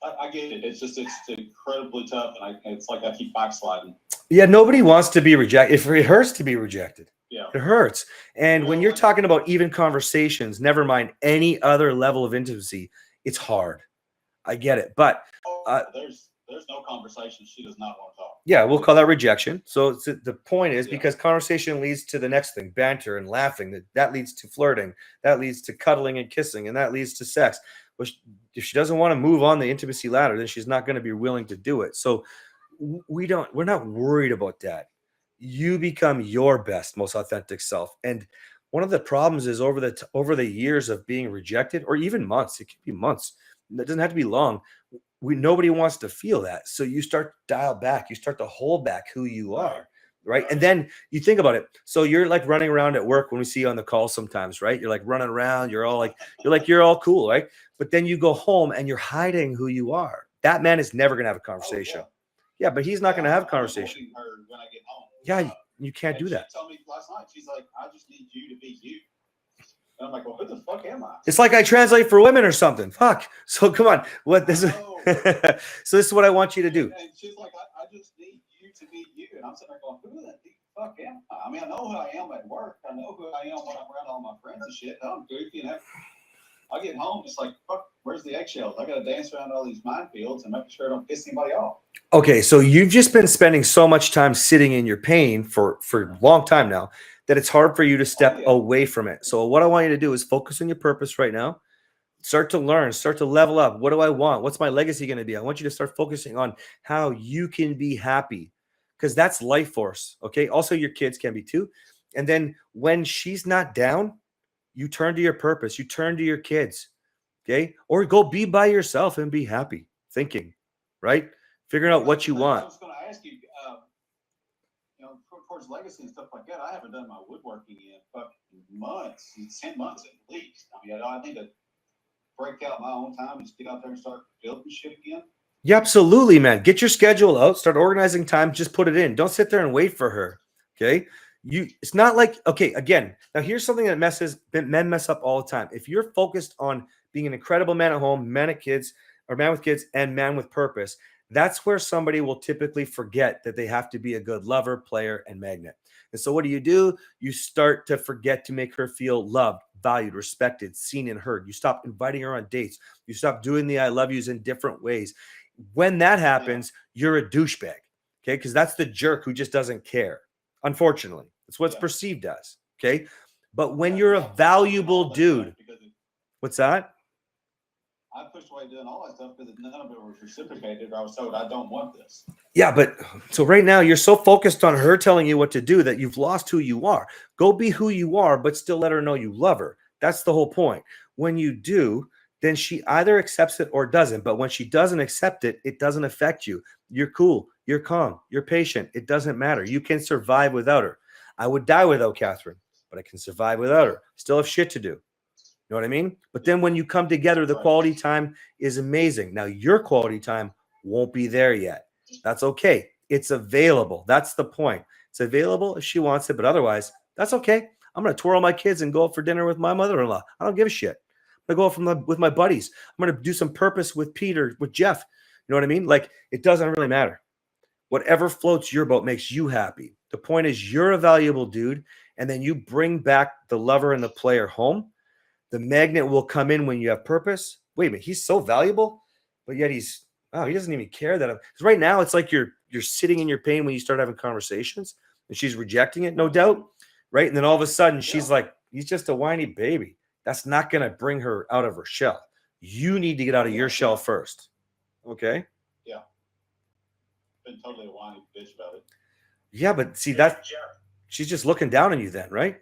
I get it. It's incredibly tough, and it's like I keep backsliding. Yeah, nobody wants to be rejected. If it hurts to be rejected, Yeah. it hurts. And when you're talking about even conversations, never mind any other level of intimacy, it's hard. I get it. But there's no conversation she does not want to talk. yeah, we'll call that rejection. So the point is, Yeah. because conversation leads to the next thing, banter and laughing. That leads to flirting. That leads to cuddling and kissing. And that leads to sex. Which, if she doesn't want to move on the intimacy ladder, then she's not going to be willing to do it. So we're not worried about that. You become your best, most authentic self. And one of the problems is over the years of being rejected, or even months, it could be months. It doesn't have to be long. Nobody wants to feel that. So you start to dial back. You start to hold back who you are. Right. And then you think about it. So you're like running around at work when we see you on the call sometimes, right? You're like running around. You're all cool, right? But then you go home and you're hiding who you are. That man is never going to have a conversation. Yeah, but he's not going to have a conversation. I'm avoiding her when I get home. Yeah, you can't do that. She told me last night, she's like, I just need you to be you. And I'm like, well, who the fuck am I? It's like I translate for women or something. Fuck. So come on. What this is? So this is what I want you to do. And she's like, I just need you to be you. And I'm sitting there going, who the fuck am I? I mean, I know who I am at work. I know who I am when I'm around all my friends and shit. I'm goofy and I get home, it's like, fuck, where's the eggshells? I got to dance around all these minefields and make sure I don't piss anybody off. Okay, so you've just been spending so much time sitting in your pain for a long time now that it's hard for you to step away from it. So what I want you to do is focus on your purpose right now. Start to learn, start to level up. What do I want? What's my legacy going to be? I want you to start focusing on how you can be happy, because that's life force. Okay. Also, your kids can be too. And then when she's not down, you turn to your purpose. You turn to your kids. Okay. Or go be by yourself and be happy thinking, right? Figuring out what you want. I was going to ask you, towards legacy and stuff like that, I haven't done my woodworking in fucking months. It's 10 months at least. I mean, I need to break out my own time and just get out there and start building shit again. Yeah, absolutely, man. Get your schedule out, start organizing time, just put it in. Don't sit there and wait for her. Okay. It's not like, okay, again, now here's something that men mess up all the time. If you're focused on being an incredible man at home, man with kids, and man with purpose, that's where somebody will typically forget that they have to be a good lover, player, and magnet. And so what do? You start to forget to make her feel loved, valued, respected, seen, and heard. You stop inviting her on dates. You stop doing the I love yous in different ways. When that happens, you're a douchebag, okay? Because that's the jerk who just doesn't care. Unfortunately, that's what's perceived as, okay? But when you're a valuable dude, what's that? I pushed away doing all that stuff because none of it was reciprocated. Or I was told I don't want this. Yeah, but so right now you're so focused on her telling you what to do that you've lost who you are. Go be who you are, but still let her know you love her. That's the whole point. When you do, then she either accepts it or doesn't. But when she doesn't accept it, it doesn't affect you. You're cool. You're calm. You're patient. It doesn't matter. You can survive without her. I would die without Catherine, but I can survive without her. Still have shit to do. You know what I mean? But then when you come together, the quality time is amazing. Now, your quality time won't be there yet. That's okay. It's available. That's the point. It's available if she wants it, but otherwise, that's okay. I'm going to twirl my kids and go out for dinner with my mother-in-law. I don't give a shit. I'm going to go out with my buddies. I'm going to do some purpose with Peter, with Jeff. You know what I mean? Like, it doesn't really matter. Whatever floats your boat makes you happy. The point is you're a valuable dude, and then you bring back the lover and the player home. The magnet will come in when you have purpose. Wait a minute, he's so valuable, but yet he doesn't even care that I'm. Because right now it's like you're sitting in your pain when you start having conversations, and she's rejecting it, no doubt, right? And then all of a sudden she's like, he's just a whiny baby. That's not going to bring her out of her shell. You need to get out of your shell first, okay? Yeah. Been totally a whiny bitch about it. Yeah, but see that she's just looking down on you then, right?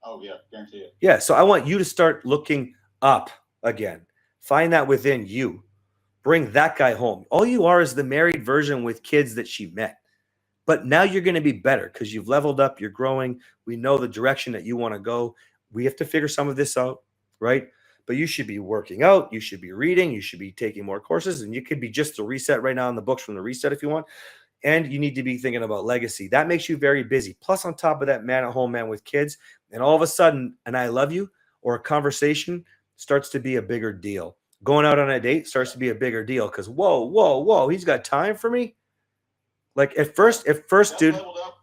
Oh yeah, guarantee it. Yeah, so I want you to start looking up again. Find that within you. Bring that guy home. All you are is the married version with kids that she met. But now you're going to be better because you've leveled up, you're growing. We know the direction that you want to go. We have to figure some of this out, right? But you should be working out. You should be reading. You should be taking more courses. And you could be just the reset right now in the books from the reset if you want. And you need to be thinking about legacy. That makes you very busy. Plus, on top of that, man at home, man with kids. And all of a sudden, an I love you or a conversation starts to be a bigger deal. Going out on a date starts to be a bigger deal because, whoa, he's got time for me. Like at first, dude. Leveled up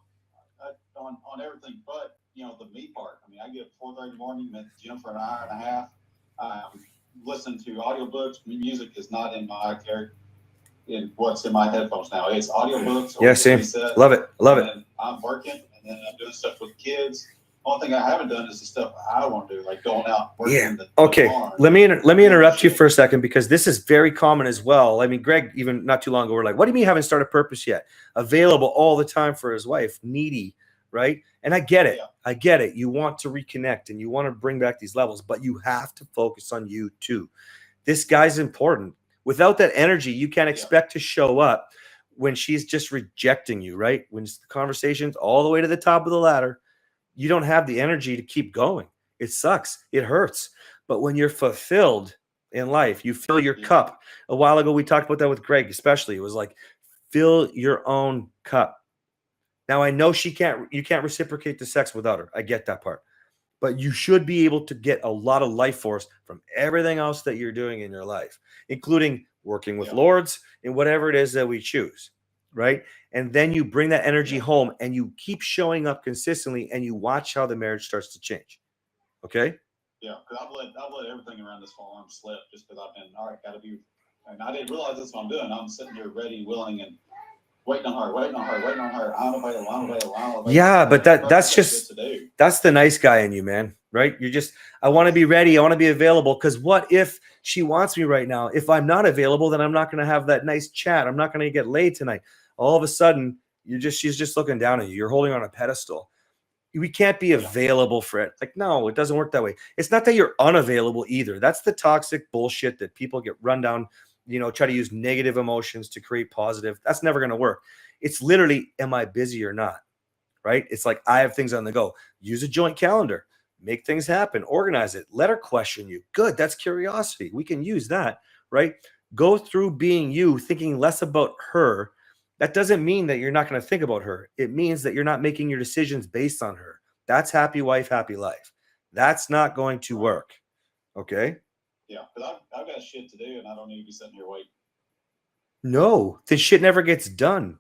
on everything but, the me part. I mean, I get up 4:30 in the morning, at the gym for an hour and a half. Listen to audiobooks. Music is not in my character. In what's in my headphones now. It's audiobooks. Yeah, same. Love it. And I'm working, and then I'm doing stuff with kids. Only thing I haven't done is the stuff I want to do, like going out, working. Yeah. The Okay. farm. Let me interrupt you for a second because this is very common as well. I mean, Greg, even not too long ago, we're like, what do you mean you haven't started purpose yet? Available all the time for his wife, needy, right? And I get it. Yeah. I get it. You want to reconnect and you want to bring back these levels, but you have to focus on you too. This guy's important. Without that energy, you can't expect to show up when she's just rejecting you, right? When the conversation's all the way to the top of the ladder, you don't have the energy to keep going. It sucks. It hurts. But when you're fulfilled in life, you fill your cup. A while ago, we talked about that with Greg, especially. It was like, fill your own cup. Now, I know you can't reciprocate the sex without her. I get that part. But you should be able to get a lot of life force from everything else that you're doing in your life, including working with Lords and whatever it is that we choose, right? And then you bring that energy home and you keep showing up consistently and you watch how the marriage starts to change. Okay? Yeah, because I've let everything around this farm slip just because I've been, all right, got to be, and I didn't realize that's what I'm doing. I'm sitting here ready, willing, and waiting on her. I'm available. Yeah, but that's the nice guy in you, man, right? I want to be ready. I want to be available because what if she wants me right now? If I'm not available, then I'm not going to have that nice chat. I'm not going to get laid tonight. All of a sudden, she's just looking down at you. You're holding on a pedestal. We can't be available for it. Like, no, it doesn't work that way. It's not that you're unavailable either. That's the toxic bullshit that people get run down, try to use negative emotions to create positive. That's never going to work. It's literally, am I busy or not? Right? It's like, I have things on the go. Use a joint calendar. Make things happen. Organize it. Let her question you. Good. That's curiosity. We can use that, right? Go through being you, thinking less about her. That doesn't mean that you're not going to think about her. It means that you're not making your decisions based on her. That's happy wife, happy life. That's not going to work. Okay? Yeah, because I've got shit to do, and I don't need to be sitting here waiting. No, this shit never gets done,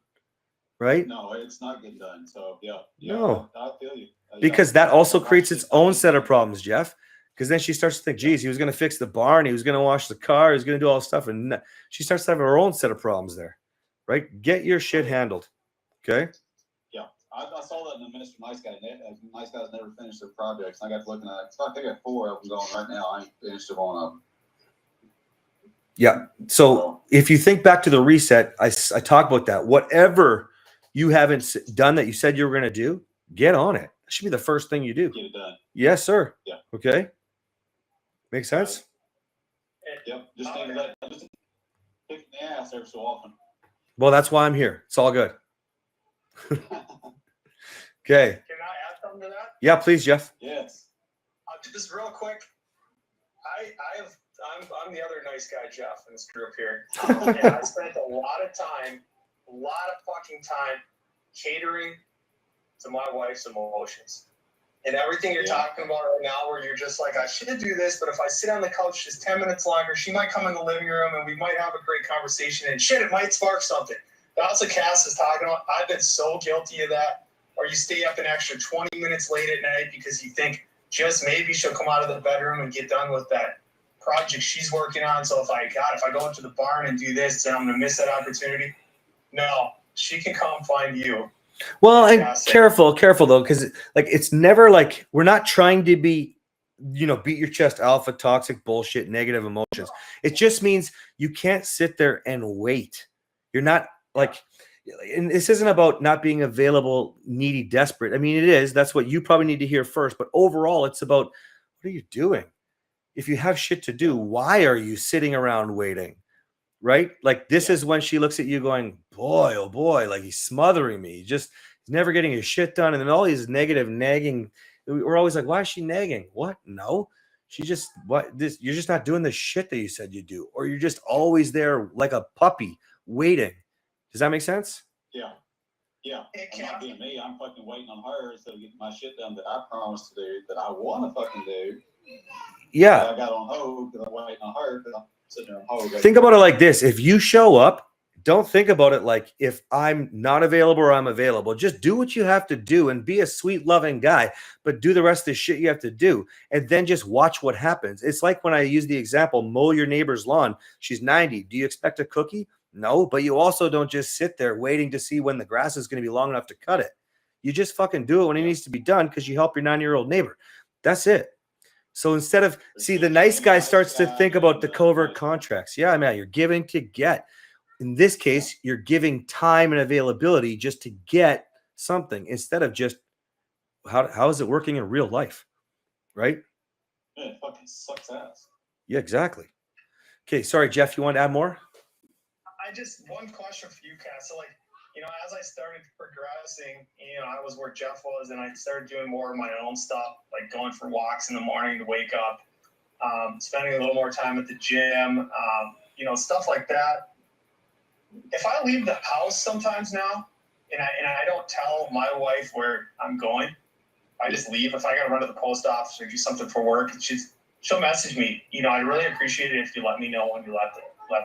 right? No, it's not getting done. So, No. I feel you. Because that also creates its own set of problems, Jeff. Because then she starts to think, geez, he was going to fix the barn. He was going to wash the car. He was going to do all this stuff. And she starts to have her own set of problems there, right? Get your shit handled, okay? Yeah, I saw that in the Mr. Nice Guy. Nice Guys never finish their projects. I got looking at it. So I think I got 4 of them going right now. I ain't finished them on Yeah. So if you think back to the reset, I talk about that. Whatever you haven't done that you said you were going to do, get on it. That should be the first thing you do. Get it done. Yes, sir. Yeah. Okay. Makes sense? Yep. Just think that. Just kick in the ass every so often. Well, that's why I'm here. It's all good. Okay. Can I add something to that? Yeah, please, Jeff. Yes. Just real quick. I'm the other nice guy, Jeff, in this group here. And I spent a lot of fucking time catering to my wife's emotions. And everything you're talking about right now, where you're just like, I should do this, but if I sit on the couch just 10 minutes longer, she might come in the living room and we might have a great conversation and shit, it might spark something. That's what Cass is talking about. I've been so guilty of that. Or you stay up an extra 20 minutes late at night because you think just maybe she'll come out of the bedroom and get done with that project she's working on. So if I go into the barn and do this, then I'm going to miss that opportunity. No, she can come find you. Well, and careful though, because like it's never like we're not trying to be, beat your chest alpha, toxic bullshit, negative emotions. It just means you can't sit there and wait. You're not like, and this isn't about not being available, needy, desperate. I mean, it is. That's what you probably need to hear first. But overall, it's about what are you doing? If you have shit to do, why are you sitting around waiting? Right? Like this is when she looks at you going, boy, oh boy, like he's smothering me. He's never getting his shit done. And then all these negative nagging. We're always like, why is she nagging? What? No, you're just not doing the shit that you said you do. Or you're just always there like a puppy waiting. Does that make sense? Yeah. Yeah. I'm not being me. I'm fucking waiting on her instead of getting my shit done that I promised to do, that I want to fucking do. Yeah. I got on hold because I'm waiting on her because I'm sitting there on hold. Think about it like this. If you show up, don't think about it like if I'm not available or I'm available. Just do what you have to do and be a sweet, loving guy, but do the rest of the shit you have to do. And then just watch what happens. It's like when I use the example, mow your neighbor's lawn. She's 90. Do you expect a cookie? No, but you also don't just sit there waiting to see when the grass is going to be long enough to cut it. You just fucking do it when it needs to be done because you help your 90-year-old neighbor. That's it. So instead of, the nice guy starts to think about the covert contracts. Yeah, man, you're giving to get. In this case, you're giving time and availability just to get something instead of just how is it working in real life, right? Yeah, it fucking sucks ass. Yeah, exactly. Okay, sorry, Jeff, you want to add more? One question for you, Cass. So as I started progressing, I was where Jeff was and I started doing more of my own stuff, like going for walks in the morning to wake up, spending a little more time at the gym, stuff like that. If I leave the house sometimes now and I don't tell my wife where I'm going, I just leave. If I got to run to the post office or do something for work, she'll message me. I'd really appreciate it if you let me know when you left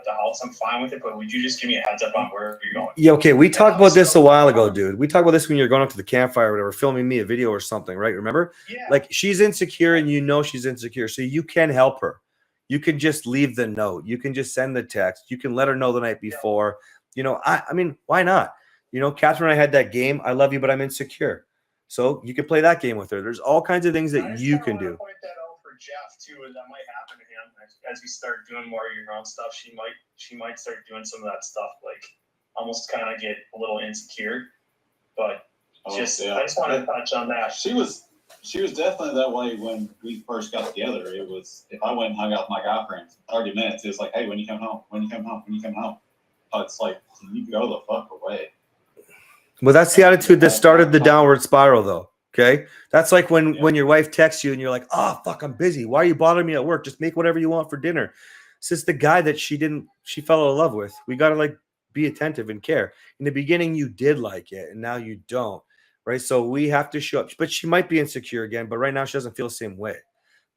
the house. I'm fine with it, but would you just give me a heads up on where you're going? Yeah, okay. We talked about this a while ago, dude. We talked about this when you're going up to the campfire or whatever, filming me a video or something, right? Remember? Yeah. Like she's insecure and she's insecure. So you can help her. You can just leave the note. You can just send the text. You can let her know the night before. I mean, why not? Catherine and I had that game. I love you, but I'm insecure. So you can play that game with her. There's all kinds of things that you can do. Point that out for Jeff too, and that might happen to him as you start doing more of your own stuff. She might start doing some of that stuff, like almost kind of get a little insecure. But I just want to touch on that. She was definitely that way when we first got together. It was if I went and hung out with my guy friends, 30 minutes. It was like, hey, when you come home, when you come home, when you come home. It's like you can go the fuck away. Well, that's the attitude that started the downward spiral, though. Okay, that's like when your wife texts you and you're like, "Oh fuck, I'm busy. Why are you bothering me at work? Just make whatever you want for dinner." This is the guy that she fell in love with. We got to be attentive and care. In the beginning, you did like it, and now you don't, right? So we have to show up. But she might be insecure again. But right now, she doesn't feel the same way.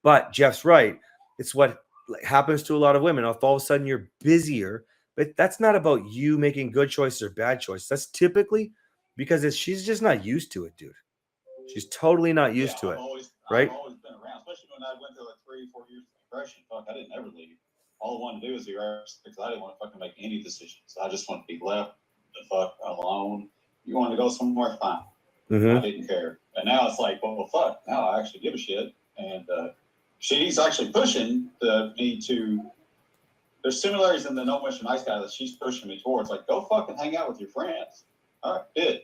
But Jeff's right. It's what happens to a lot of women. If all of a sudden you're busier, but that's not about you making good choices or bad choices. That's typically because she's just not used to it, dude. She's totally not used to it, right? I've always been around, especially when I went through 3-4 years of depression. Fuck, I didn't ever leave. All I wanted to do was be rest because I didn't want to fucking make any decisions. I just wanted to be left the fuck alone. You wanted to go somewhere, fine. I didn't care. And now it's like, well, fuck. Now I actually give a shit. And she's actually pushing me to there's similarities in the No Mr. Nice Guy that she's pushing me towards. Like, go fucking hang out with your friends. All right, good.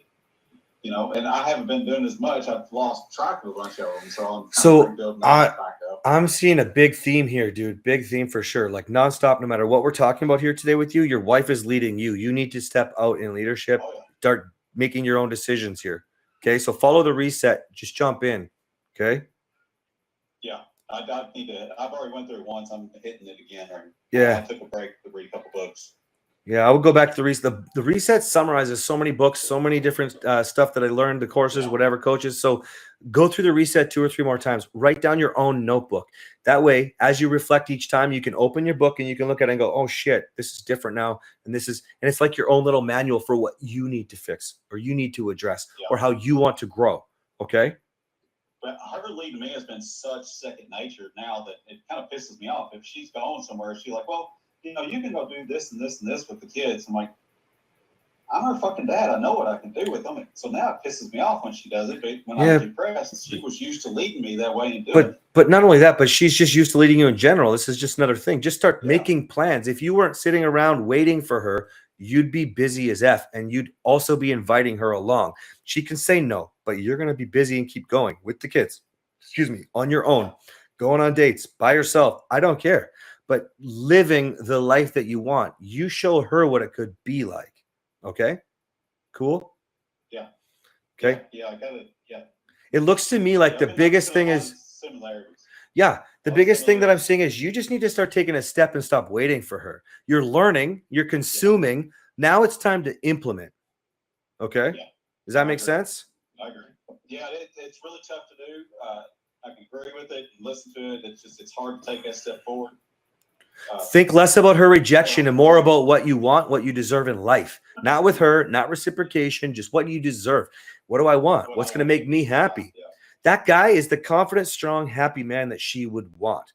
You know, and I haven't been doing as much. I've lost track of a bunch of them, so I'm So, building that back up. I'm seeing a big theme here, dude. Big theme for sure. Like nonstop, no matter what we're talking about here today with you, your wife is leading you. You need to step out in leadership, Oh, yeah. start making your own decisions here. Okay. So follow the reset. Just jump in. Okay. Yeah, I need to. I've already went through it once. I'm hitting it again. Right? Yeah. I took a break to read a couple books. Yeah. I would go back to the reset. The reset summarizes so many books, so many different stuff that I learned, the courses, whatever coaches. So go through the reset 2 or 3 more times. Write down your own notebook. That way, as you reflect each time, you can open your book and you can look at it and go, oh shit, this is different now. And it's like your own little manual for what you need to fix or you need to address or how you want to grow. Okay. But her leading me has been such second nature now that it kind of pisses me off. If she's going somewhere, she's like, well, you know, you can go do this and this and this with the kids. I'm like, I'm her fucking dad. I know what I can do with them. So now it pisses me off when she does it. But when I was depressed, she was used to leading me that way and doing it. But not only that, but she's just used to leading you in general. This is just another thing. Just start making plans. If you weren't sitting around waiting for her, you'd be busy as F, and you'd also be inviting her along. She can say no, but you're going to be busy and keep going with the kids. Excuse me, on your own, going on dates by yourself. I don't care. But living the life that you want, you show her what it could be like. Okay? Cool? Yeah. Okay? Yeah, I got it. Yeah. It looks to me like the biggest thing is similarities. Yeah, the biggest thing that I'm seeing is you just need to start taking a step and stop waiting for her. You're learning, you're consuming. Now it's time to implement. Okay? Yeah. Does that make sense? I agree. Yeah, it's really tough to do. I can agree with it and listen to it. It's hard to take that step forward. Think less about her rejection and more about what you want, what you deserve in life. Not with her, not reciprocation, just what you deserve. What do I want? What's going to make me happy? Yeah. That guy is the confident, strong, happy man that she would want.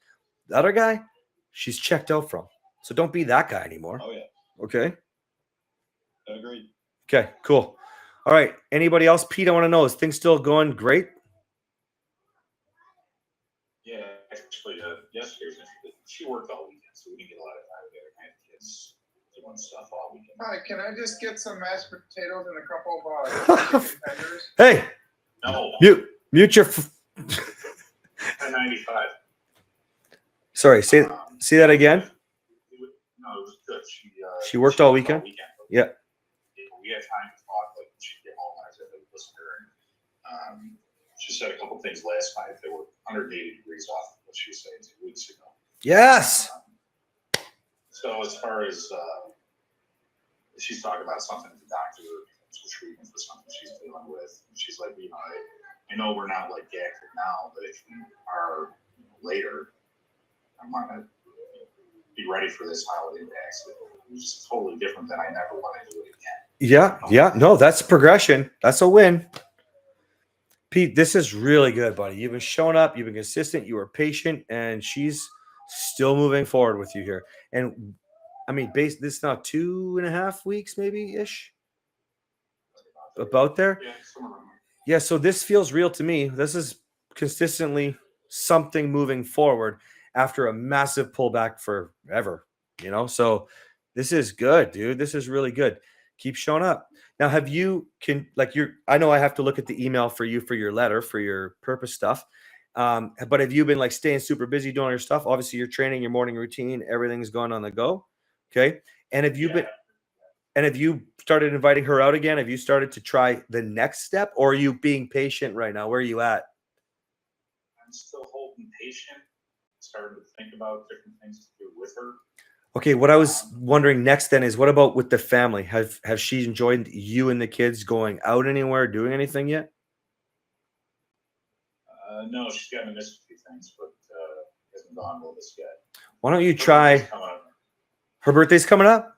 The other guy, she's checked out from. So don't be that guy anymore. Oh, yeah. Okay? Agreed. Okay, cool. All right. Anybody else? Pete, I want to know, is things still going great? Yeah, actually, yesterday she worked all weekend, so we didn't get a lot of time together. I had kids doing stuff all weekend. Hi, can I just get some mashed potatoes and a couple of chicken tenders? Hey, No, mute your. 1095. Sorry, say that again. No, it was good. She worked all weekend? Yeah. We had time to talk, but she'd get home and I said, listen to her. And, she said a couple things last night. They were 180 degrees off of what she was saying 2 weeks ago. Yes. So as far as she's talking about something with the doctor, some treatment for something she's dealing with. And she's like, you know, I know we're not like active now, but if we are later, I want to be ready for this holiday impacts. It's totally different than I never want to do it again. Yeah. No, that's progression. That's a win. Pete, this is really good, buddy. You've been showing up. You've been consistent. You were patient, and she's still moving forward with you here. And I mean, this is now 2.5 weeks, maybe ish, about there. Yeah, some of them. Yeah. So this feels real to me. This is consistently something moving forward after a massive pullback forever. You know, so this is good, dude. This is really good. Keep showing up. Now, I know I have to look at the email for you for your letter, for your purpose stuff. But have you been like staying super busy doing your stuff? Obviously, your training, your morning routine, everything's going on the go. Okay. And have you started inviting her out again? Have you started to try the next step, or are you being patient right now? Where are you at? I'm still holding patient, starting to think about different things to do with her. Okay, what I was wondering next then is, what about with the family? Have she enjoyed you and the kids going out anywhere, doing anything yet? No, she's got to miss a few things, but hasn't gone with us yet. Why don't you try? Her birthday's coming up?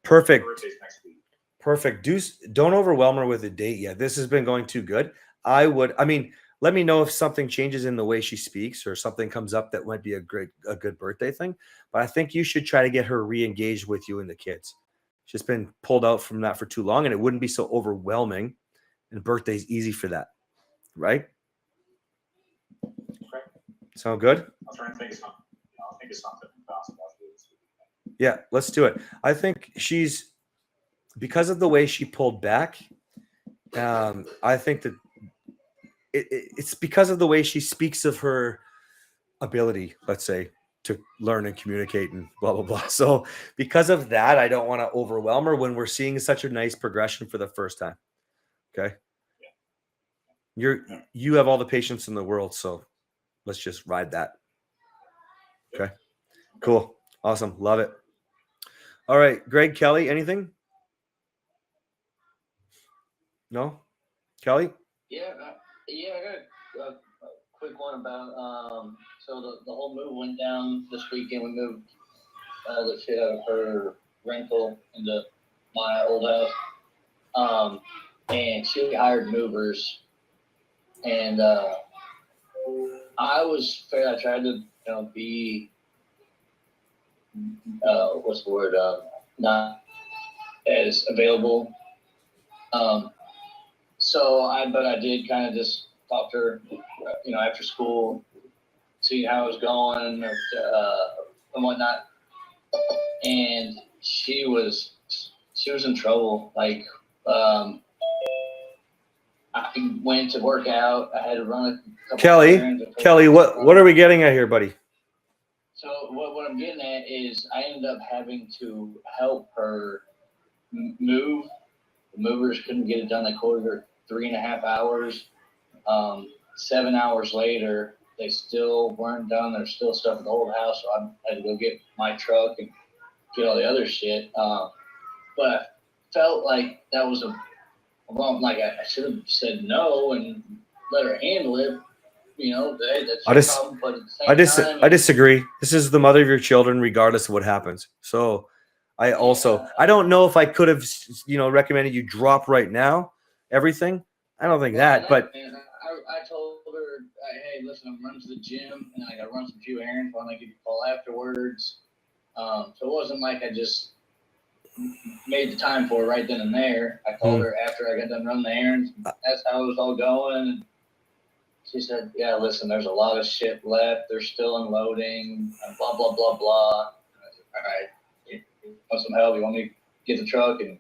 Perfect. Her birthday's next week. Perfect. Don't overwhelm her with a date yet. This has been going too good. Let me know if something changes in the way she speaks or something comes up that might be a good birthday thing. But I think you should try to get her re-engaged with you and the kids. She's been pulled out from that for too long, and it wouldn't be so overwhelming. And birthday's easy for that, right? Okay. Sound good? I'll try and think of something. I'll think of something. Yeah, let's do it. I think she's, because of the way she pulled back, I think that it's because of the way she speaks of her ability, let's say, to learn and communicate and blah, blah, blah. So because of that, I don't want to overwhelm her when we're seeing such a nice progression for the first time. Okay. You have all the patience in the world. So let's just ride that. Okay. Cool. Awesome. Love it. All right. Greg, Kelly, anything? No? Kelly? Yeah, I got a quick one about so the whole move went down this weekend. We moved all the shit out of her rental into my old house. And she hired movers, and I was fair. I tried to be what's the word, not as available. But I did kind of just talk to her, after school, see how it was going, and whatnot. And she was in trouble. Like, I went to work out. I had to run a couple errands. Kelly, what are we getting at here, buddy? So what I'm getting at is I ended up having to help her move. The movers couldn't get it done. They quoted her 3.5 hours. 7 hours later, they still weren't done. There's still stuff in the old house, so I had to go get my truck and get all the other shit. But I felt like that was a wrong. Like I should have said no and let her handle it. That's your problem. But at the same time, I disagree. This is the mother of your children, regardless of what happens. So I don't know if I could have, recommended you drop right now everything. I don't think that, but I told her, hey, listen, I'm running to the gym and I got to run some few errands. Why don't I give you a call afterwards? So it wasn't like I just made the time for it right then and there. I called her after I got done running the errands. That's how it was all going. And she said, yeah, listen, there's a lot of shit left. They're still unloading, and blah, blah, blah, blah. And I said, all right, you want some help? You want me to get the truck? And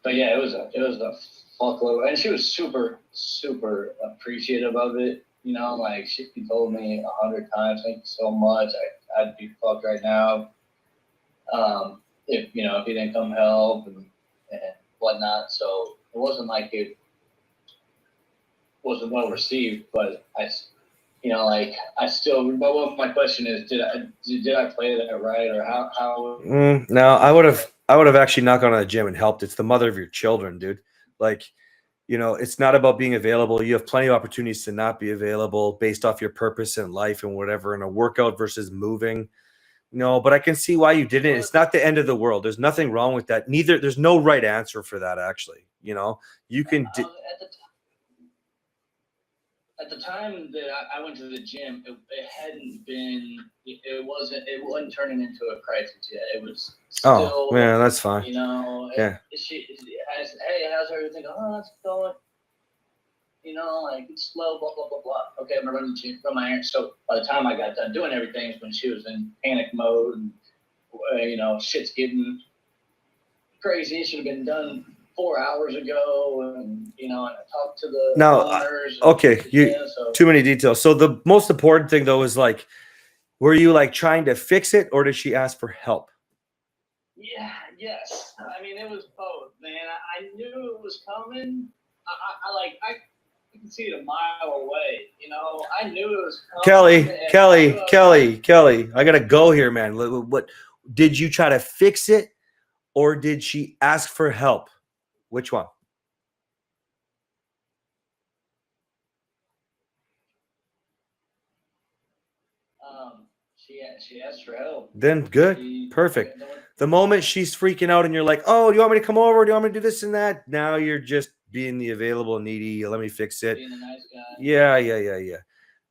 but yeah, it was a fuckload. And she was super, super appreciative of it. Like she told me 100 times, thank you so much. I'd be fucked right now. If he didn't come help and whatnot. So it wasn't like it wasn't well received, but I still. But my question is, did I play that right, or how? No, I would have actually not gone to the gym and helped. It's the mother of your children, dude. Like, it's not about being available. You have plenty of opportunities to not be available based off your purpose in life and whatever, and a workout versus moving. No, but I can see why you didn't. It's not the end of the world. There's nothing wrong with that. There's no right answer for that, actually. You can. At the time that I went to the gym, it hadn't been. It wasn't turning into a crisis yet. It was still. Oh, yeah, that's fine. Yeah. She asked, hey, how's everything? Oh, it's going. Like it's slow, blah blah blah blah. Okay, I'm running to run my errands. So by the time I got done doing everything, when she was in panic mode, and shit's getting crazy. It should have been done 4 hours ago, and and I talked to the owners. Okay, too many details. So the most important thing though is like, were you like trying to fix it, or did she ask for help? Yeah, yes. I mean, it was both, man. I knew it was coming. I can see it a mile away. I knew it was coming. Kelly, I gotta go here, man. What did you try to fix it, or did she ask for help? Which one? She asked for help. Then good, perfect. The moment she's freaking out and you're like, oh, do you want me to come over? Do you want me to do this and that? Now you're just being the available needy. Let me fix it. Being a nice guy. Yeah.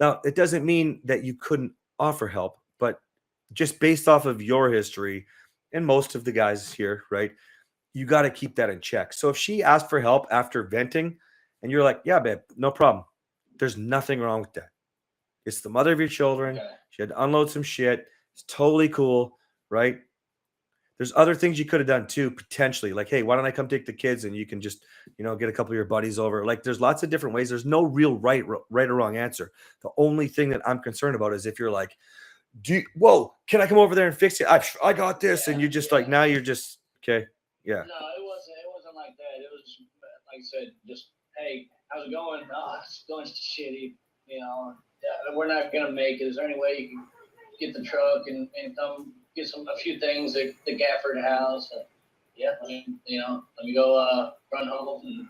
Now, it doesn't mean that you couldn't offer help, but just based off of your history and most of the guys here, right? You got to keep that in check. So if she asked for help after venting and you're like, yeah, babe, no problem. There's nothing wrong with that. It's the mother of your children. Okay. She had to unload some shit. It's totally cool, right? There's other things you could have done too, potentially. Like, hey, why don't I come take the kids and you can just, get a couple of your buddies over. Like, there's lots of different ways. There's no real right or wrong answer. The only thing that I'm concerned about is if you're like, whoa, can I come over there and fix it? I got this. And you just like, now you're just, okay. Yeah. No, it wasn't like that. It was, like I said, just, hey, how's it going? Oh, it's going shitty. We're not going to make it. Is there any way you can get the truck and come get a few things at the Gafford house? Yeah, let me go run home.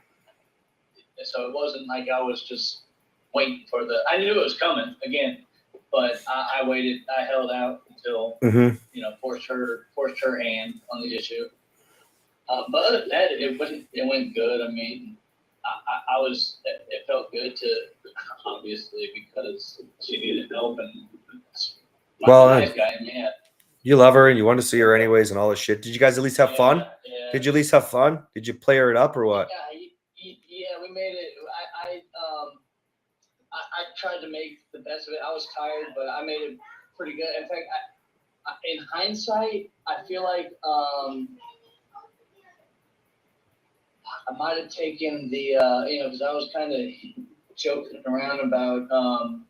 And so it wasn't like I was just waiting for I knew it was coming again, but I waited. I held out until, forced her hand on the issue. But other than that, it went good. I mean, it felt good to, obviously, because she needed help and nice guy, yeah. You love her and you want to see her anyways and all this shit. Did you guys at least have fun? Yeah. Did you at least have fun? Did you play her it up or what? Yeah, we made it. I tried to make the best of it. I was tired, but I made it pretty good. In fact, in hindsight, I feel like I might have taken the because I was kind of joking around about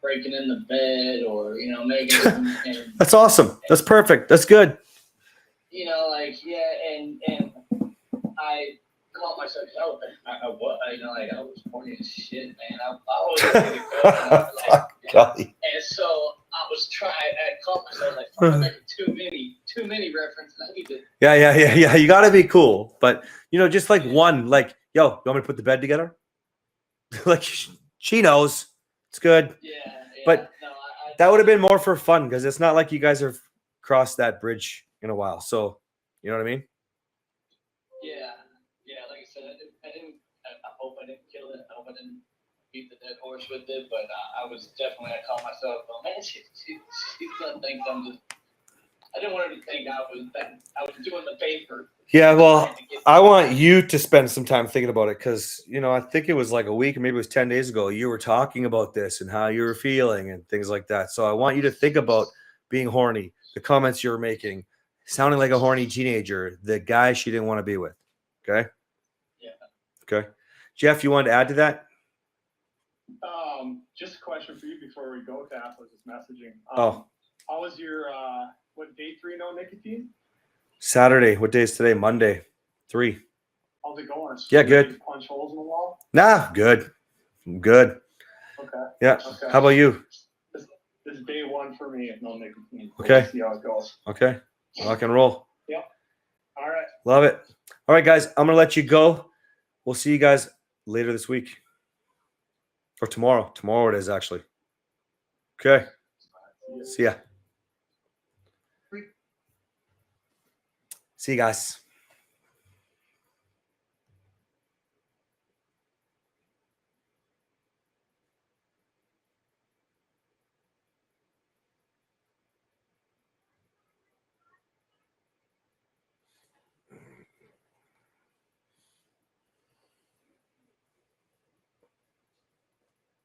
breaking in the bed or making it, and, That's awesome. That's perfect. That's good. and I caught myself. I was horny as shit, man. I was ready to go. And so I was trying. I caught myself like, I'm making too many references. I need to. Yeah. You got to be cool, but just like one, like, yo, you want me to put the bed together? Like she knows it's good. Yeah. But that would have been more for fun because it's not like you guys have crossed that bridge in a while. So, you know what I mean? Yeah. Like I said, I hope I didn't kill it. I hope I didn't beat the dead horse with it. But I called myself, man, she's gonna think I'm just. I didn't want her to think I was doing the paper. Yeah, well, I want you to spend some time thinking about it because, I think it was like a week or maybe it was 10 days ago. You were talking about this and how you were feeling and things like that. So I want you to think about being horny, the comments you were making, sounding like a horny teenager, the guy she didn't want to be with. Okay? Yeah. Okay. Jeff, you wanted to add to that? Just a question for you before we go, Taff. I was just messaging. How was your, what day 3 no nicotine? Saturday. What day is today? Monday. 3. How's it going? Yeah, good. Punch holes in the wall? Nah, good. Good. Okay. Yeah. Okay. How about you? This is day 1 for me, no nicotine. Okay. We'll see how it goes. Okay. Rock and roll. Yep. All right. Love it. All right, guys. I'm going to let you go. We'll see you guys later this week. Or tomorrow. Tomorrow it is, actually. Okay. See ya. See you guys.